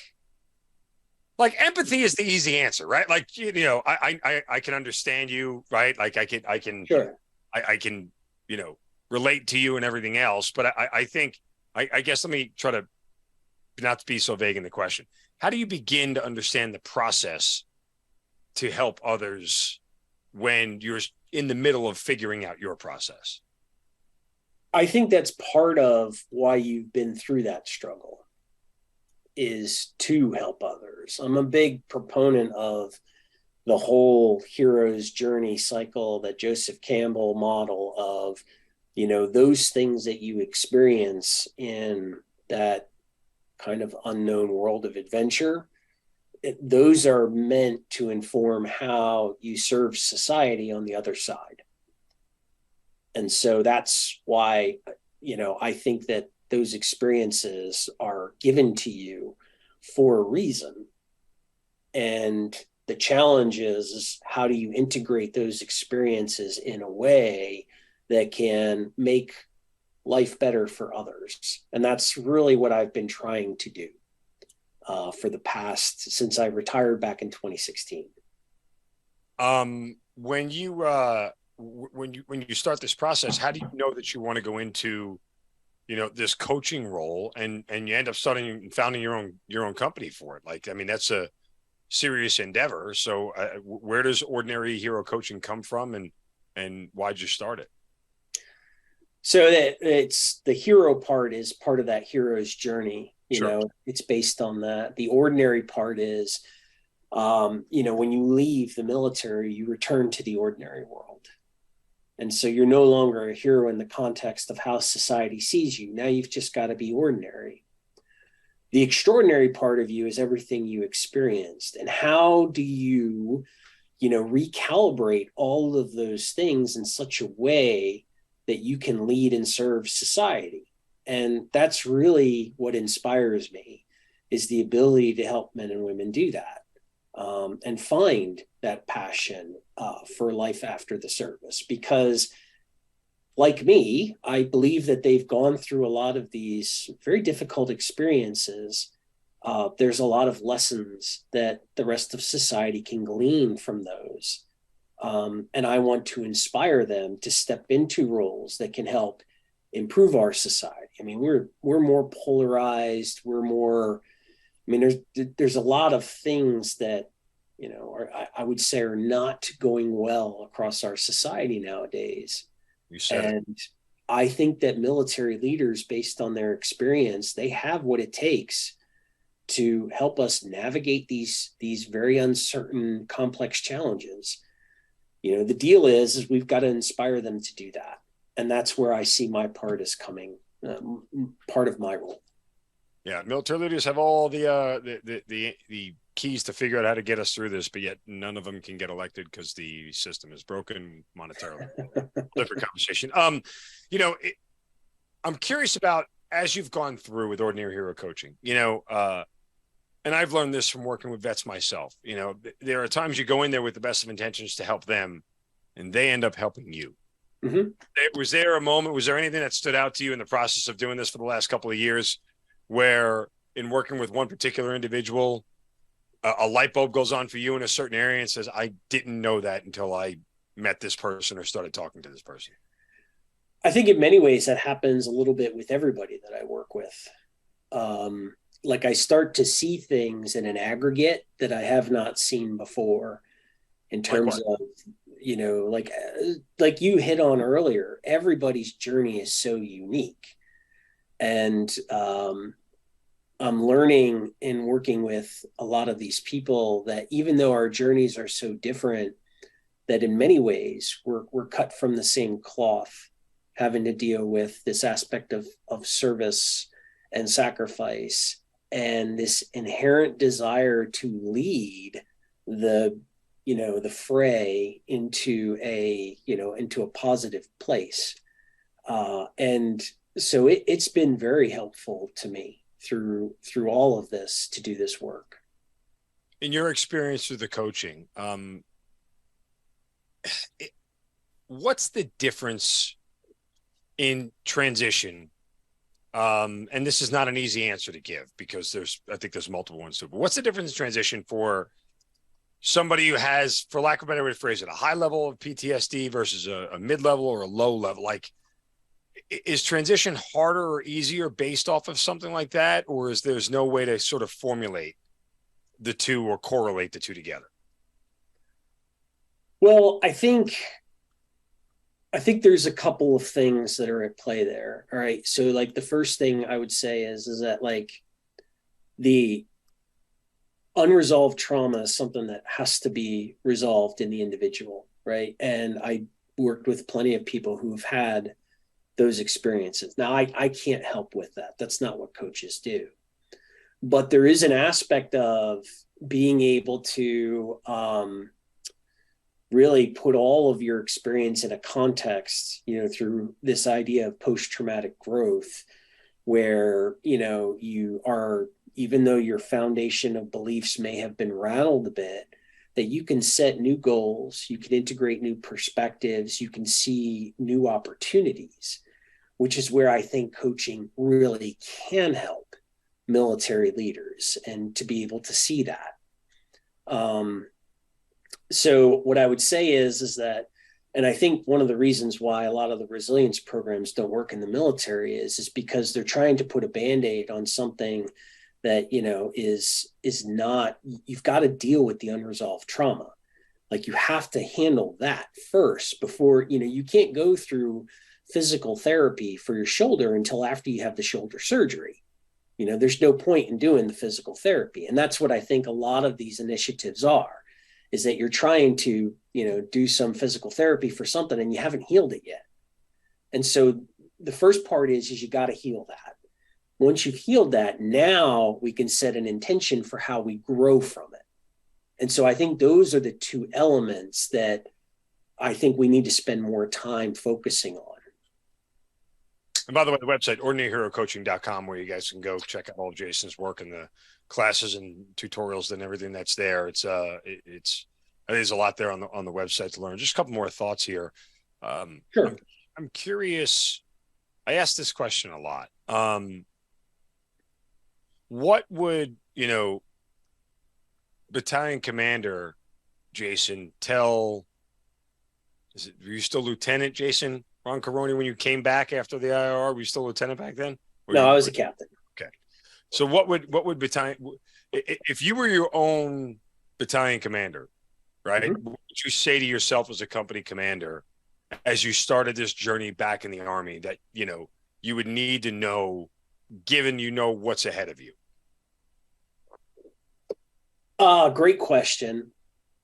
like empathy is the easy answer, right? Like, you know, I can understand you, right? Like I can, sure. I can, you know, relate to you and everything else. But I think, I guess, let me try to not to be so vague in the question. How do you begin to understand the process to help others when you're in the middle of figuring out your process? I think that's part of why you've been through that struggle, is to help others. I'm a big proponent of the whole hero's journey cycle, that Joseph Campbell model of, you know, those things that you experience in that kind of unknown world of adventure. Those are meant to inform how you serve society on the other side. And so that's why, you know, I think that those experiences are given to you for a reason. And the challenge is how do you integrate those experiences in a way that can make life better for others? And that's really what I've been trying to do for the past, since I retired back in 2016. When you when you start this process, how do you know that you want to go into, you know, this coaching role, and you end up starting and founding your own company for it? Like, I mean, that's a serious endeavor. So where does Ordinary Hero Coaching come from, and why'd you start it? So that it's the hero part is part of that hero's journey. You Sure. know, it's based on that. The ordinary part is, you know, when you leave the military, you return to the ordinary world. And so you're no longer a hero in the context of how society sees you. Now you've just got to be ordinary. The extraordinary part of you is everything you experienced. And how do you, you know, recalibrate all of those things in such a way that you can lead and serve society? And that's really what inspires me, is the ability to help men and women do that, and find that passion for life after the service. Because, like me, I believe that they've gone through a lot of these very difficult experiences. There's a lot of lessons that the rest of society can glean from those. And I want to inspire them to step into roles that can help improve our society. I mean, we're more polarized. We're more, I mean, there's a lot of things that, you know, I would say are not going well across our society nowadays. You said it. And I think that military leaders, based on their experience, they have what it takes to help us navigate these very uncertain, complex challenges. You know, the deal is we've got to inspire them to do that. And that's where I see my part as coming, part of my role. Yeah, military leaders have all the keys to figure out how to get us through this, but yet none of them can get elected because the system is broken monetarily. Different conversation. You know, I'm curious about, as you've gone through with Ordinary Hero Coaching, you know, and I've learned this from working with vets myself. You know, there are times you go in there with the best of intentions to help them, and they end up helping you. Mm-hmm. Was there a moment, was there anything that stood out to you in the process of doing this for the last couple of years, where in working with one particular individual, a light bulb goes on for you in a certain area and says, I didn't know that until I met this person or started talking to this person? I think in many ways that happens a little bit with everybody that I work with. Like, I start to see things in an aggregate that I have not seen before, in terms of, you know, like you hit on earlier, everybody's journey is so unique. And I'm learning in working with a lot of these people that even though our journeys are so different, that in many ways we're cut from the same cloth, having to deal with this aspect of service and sacrifice, and this inherent desire to lead the the fray into a positive place. And so it's been very helpful to me through all of this to do this work. In your experience with the coaching, what's the difference in transition? And this is not an easy answer to give because I think there's multiple ones too, but what's the difference in transition for somebody who has, for lack of a better way to phrase it, a high level of PTSD versus a mid-level or a low level? Like, is transition harder or easier based off of something like that? Or is there's no way to sort of formulate the two or correlate the two together? Well, I think there's a couple of things that are at play there. All right. So like the first thing I would say is that like the unresolved trauma is something that has to be resolved in the individual. Right. And I worked with plenty of people who've had those experiences. Now I can't help with that. That's not what coaches do. But there is an aspect of being able to, really put all of your experience in a context, through this idea of post-traumatic growth, where, you are, even though your foundation of beliefs may have been rattled a bit, that you can set new goals, you can integrate new perspectives, you can see new opportunities, which is where I think coaching really can help military leaders and to be able to see that. So what I would say is that, and I think one of the reasons why a lot of the resilience programs don't work in the military is because they're trying to put a Band-Aid on something that, is not, you've got to deal with the unresolved trauma. Like you have to handle that first before, you can't go through physical therapy for your shoulder until after you have the shoulder surgery. There's no point in doing the physical therapy. And that's what I think a lot of these initiatives are. Is that you're trying to, do some physical therapy for something and you haven't healed it yet. And so the first part is you got to heal that. Once you've healed that, now we can set an intention for how we grow from it. And so I think those are the two elements that I think we need to spend more time focusing on. And by the way, the website, ordinaryherocoaching.com, where you guys can go check out all of Jason's work and the classes and tutorials and everything that's there. There's a lot there on the website to learn. Just a couple more thoughts here. Sure. I'm curious. I ask this question a lot. What would, battalion commander Jason tell, were you still Lieutenant Jason Roncoroni when you came back after the IR? Were you still lieutenant back then? No, I was a captain. Okay. So what would battalion, if you were your own battalion commander, right? Mm-hmm. What would you say to yourself as a company commander as you started this journey back in the Army that, you would need to know, given what's ahead of you? Great question.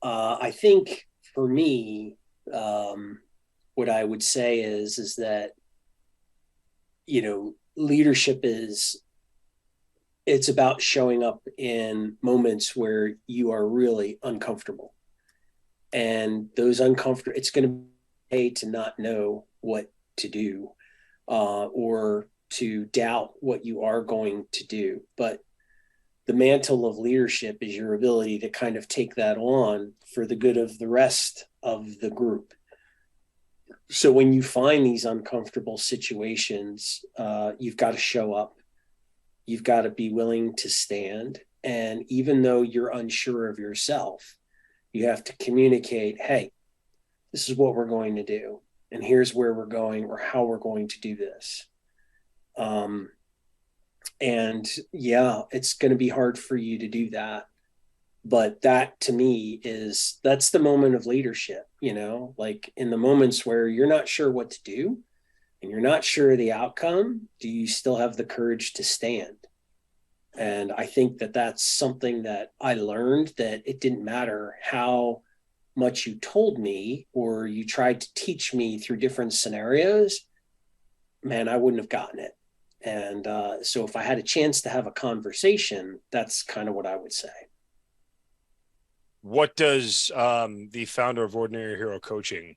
I think for me, what I would say is that, leadership it's about showing up in moments where you are really uncomfortable. And those uncomfortable, it's going to be to not know what to do, or to doubt what you are going to do. But the mantle of leadership is your ability to kind of take that on for the good of the rest of the group. So when you find these uncomfortable situations, you've got to show up. You've got to be willing to stand. And even though you're unsure of yourself, you have to communicate, hey, this is what we're going to do. And here's where we're going or how we're going to do this. And yeah, it's going to be hard for you to do that. But that to me that's the moment of leadership, like in the moments where you're not sure what to do and you're not sure of the outcome, do you still have the courage to stand? And I think that's something that I learned, that it didn't matter how much you told me or you tried to teach me through different scenarios, man, I wouldn't have gotten it. And so if I had a chance to have a conversation, that's kind of what I would say. what does the founder of Ordinary Hero Coaching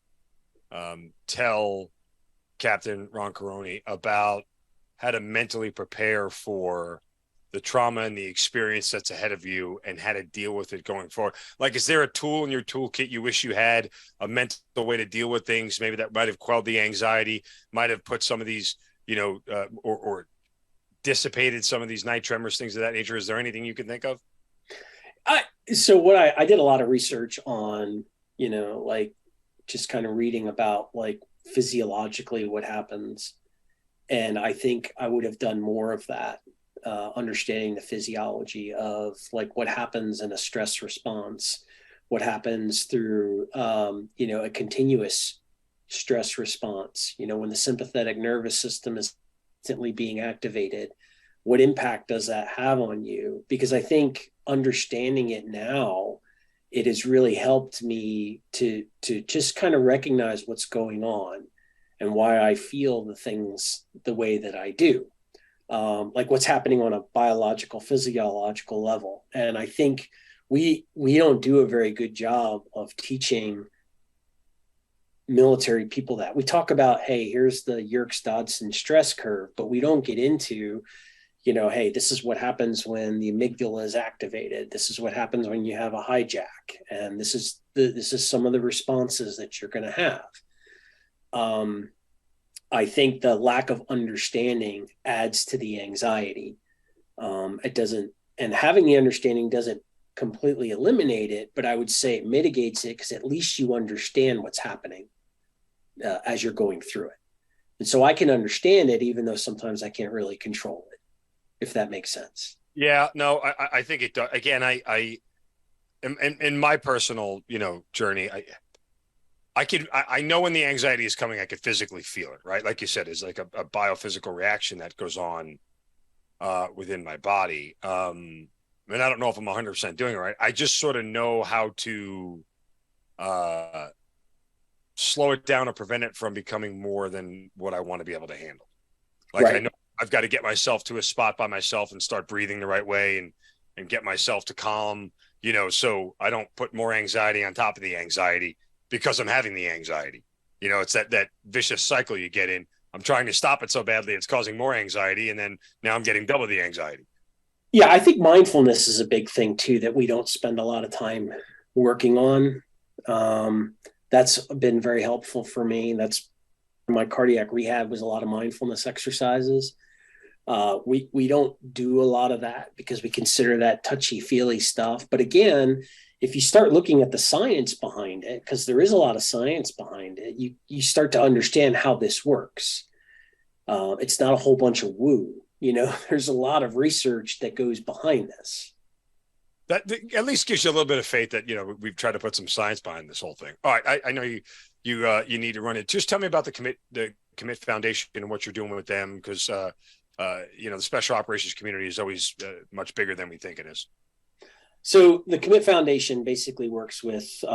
tell Captain Roncoroni about how to mentally prepare for the trauma and the experience that's ahead of you and how to deal with it going forward? Like, is there a tool in your toolkit you wish you had, a mental way to deal with things, maybe that might have quelled the anxiety, might have put some of these, or dissipated some of these night tremors, things of that nature? Is there anything you can think of? So what I did a lot of research on, like just kind of reading about like physiologically what happens. And I think I would have done more of that, understanding the physiology of like what happens in a stress response, what happens through, a continuous stress response, when the sympathetic nervous system is constantly being activated, what impact does that have on you? Because I think understanding it now, it has really helped me to just kind of recognize what's going on and why I feel the things the way that I do, like what's happening on a biological, physiological level. And I think we don't do a very good job of teaching military people that. We talk about, hey, here's the Yerkes-Dodson stress curve, but we don't get into, hey, this is what happens when the amygdala is activated. This is what happens when you have a hijack, and this is some of the responses that you're going to have. I think the lack of understanding adds to the anxiety. It doesn't, and having the understanding doesn't completely eliminate it, but I would say it mitigates it because at least you understand what's happening as you're going through it. And so I can understand it, even though sometimes I can't really control it, if that makes sense. Yeah, no, I think it does. Again, I in my personal, journey, I know when the anxiety is coming, I could physically feel it, right? Like you said, it's like a biophysical reaction that goes on within my body. And I don't know if I'm 100% doing it right. I just sort of know how to slow it down or prevent it from becoming more than what I want to be able to handle. Like, right. I know I've got to get myself to a spot by myself and start breathing the right way and get myself to calm, so I don't put more anxiety on top of the anxiety because I'm having the anxiety. It's that vicious cycle you get in. I'm trying to stop it so badly it's causing more anxiety, and then now I'm getting double the anxiety. Yeah, I think mindfulness is a big thing too that we don't spend a lot of time working on. That's been very helpful for me. That's my cardiac rehab was a lot of mindfulness exercises. We don't do a lot of that because we consider that touchy-feely stuff. But again, if you start looking at the science behind it, because there is a lot of science behind it, you start to understand how this works. It's not a whole bunch of woo. There's a lot of research that goes behind this. That at least gives you a little bit of faith that, we've tried to put some science behind this whole thing. All right. I know you need to run it. Just tell me about the Commit Foundation and what you're doing with them. Because, the special operations community is always much bigger than we think it is. So the Commit Foundation basically works with, a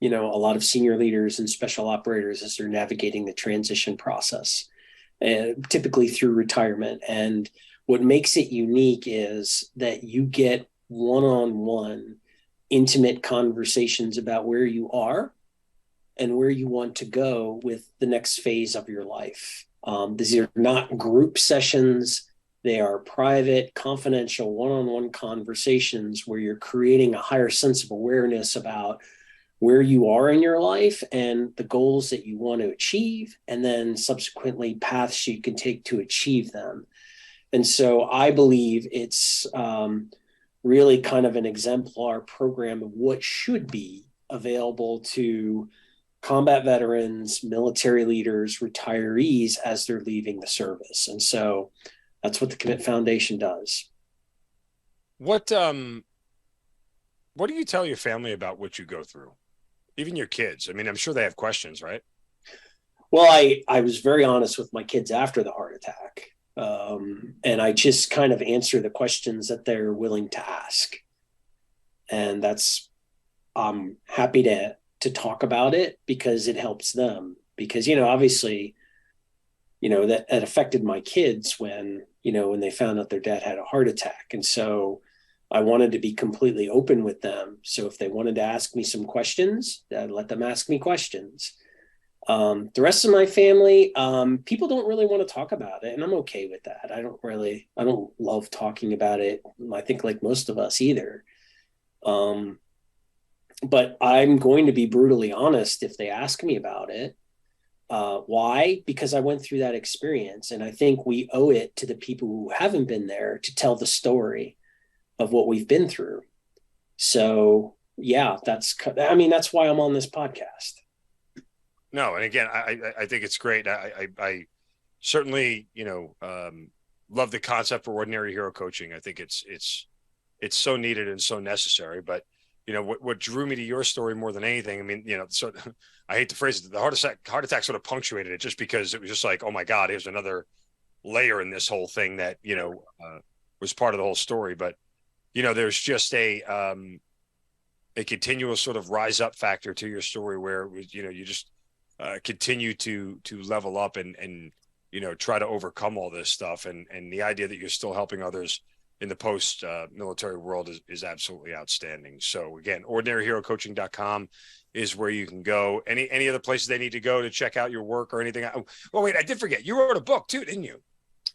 lot of senior leaders and special operators as they're navigating the transition process, typically through retirement. And what makes it unique is that you get one-on-one intimate conversations about where you are and where you want to go with the next phase of your life. These are not group sessions. They are private, confidential, one-on-one conversations where you're creating a higher sense of awareness about where you are in your life and the goals that you want to achieve, and then subsequently paths you can take to achieve them. And so I believe it's really kind of an exemplar program of what should be available to combat veterans, military leaders, retirees as they're leaving the service. And so that's what the Commit Foundation does. What do you tell your family about what you go through? Even your kids? I mean, I'm sure they have questions, right? Well, I was very honest with my kids after the heart attack. And I just kind of answer the questions that they're willing to ask. And I'm happy to talk about it because it helps them. Because, obviously, that affected my kids when they found out their dad had a heart attack. And so I wanted to be completely open with them. So if they wanted to ask me some questions, I'd let them ask me questions. The rest of my family, people don't really want to talk about it, and I'm okay with that. I don't love talking about it. I think like most of us either. But I'm going to be brutally honest if they ask me about it. Why? Because I went through that experience, and I think we owe it to the people who haven't been there to tell the story of what we've been through. So yeah, that's why I'm on this podcast. No, and again, I think it's great. I certainly, love the concept for ordinary hero coaching. I think it's so needed and so necessary. But what drew me to your story more than anything, I mean, so I hate the phrase, the heart attack sort of punctuated it, just because it was just like, oh my God, here's another layer in this whole thing that was part of the whole story. But there's just a continuous sort of rise up factor to your story where you just continue to level up and try to overcome all this stuff, and the idea that you're still helping others in the post military world is absolutely outstanding. So again, ordinaryherocoaching.com is where you can go. Any other places they need to go to check out your work or anything? Oh wait, I did forget, you wrote a book too, didn't you?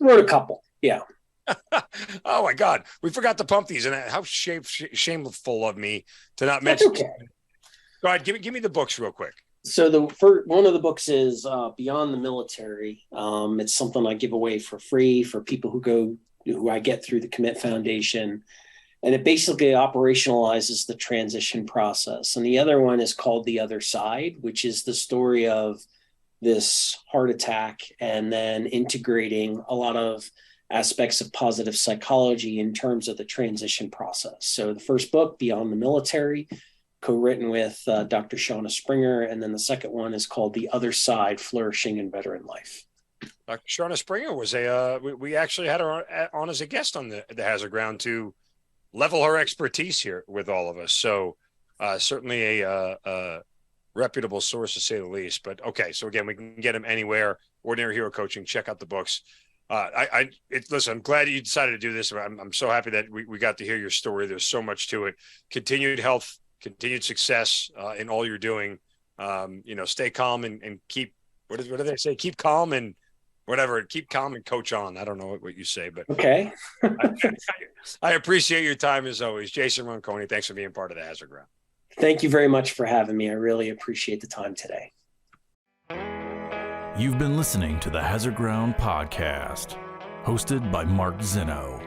Wrote a couple, yeah. Oh my God, we forgot to pump these, and how shameful of me to not mention. That's okay. Go ahead, give me the books real quick. So one of the books is Beyond the Military. It's something I give away for free for people who I get through the Commit Foundation, and it basically operationalizes the transition process. And the other one is called The Other Side, which is the story of this heart attack and then integrating a lot of aspects of positive psychology in terms of the transition process. So the first book, Beyond the Military, co-written with Dr. Shauna Springer. And then the second one is called The Other Side, Flourishing in Veteran Life. Dr. Shauna Springer was we actually had her on as a guest on the Hazard Ground to level her expertise here with all of us. So certainly a reputable source, to say the least. But okay, so again, we can get them anywhere. Ordinary Hero Coaching, check out the books. Listen, I'm glad you decided to do this. I'm so happy that we got to hear your story. There's so much to it. Continued health, continued success in all you're doing. Stay calm and keep, what do they say? Keep calm and whatever. Keep calm and coach on. I don't know what you say, but okay. I appreciate your time as always. Jason Roncoroni, thanks for being part of the Hazard Ground. Thank you very much for having me. I really appreciate the time today. You've been listening to the Hazard Ground podcast, hosted by Mark Zinno.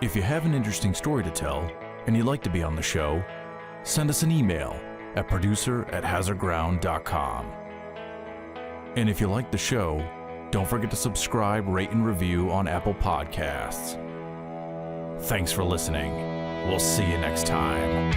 If you have an interesting story to tell and you'd like to be on the show, send us an email at producer@hazardground.com. And if you like the show, don't forget to subscribe, rate, and review on Apple Podcasts. Thanks for listening. We'll see you next time.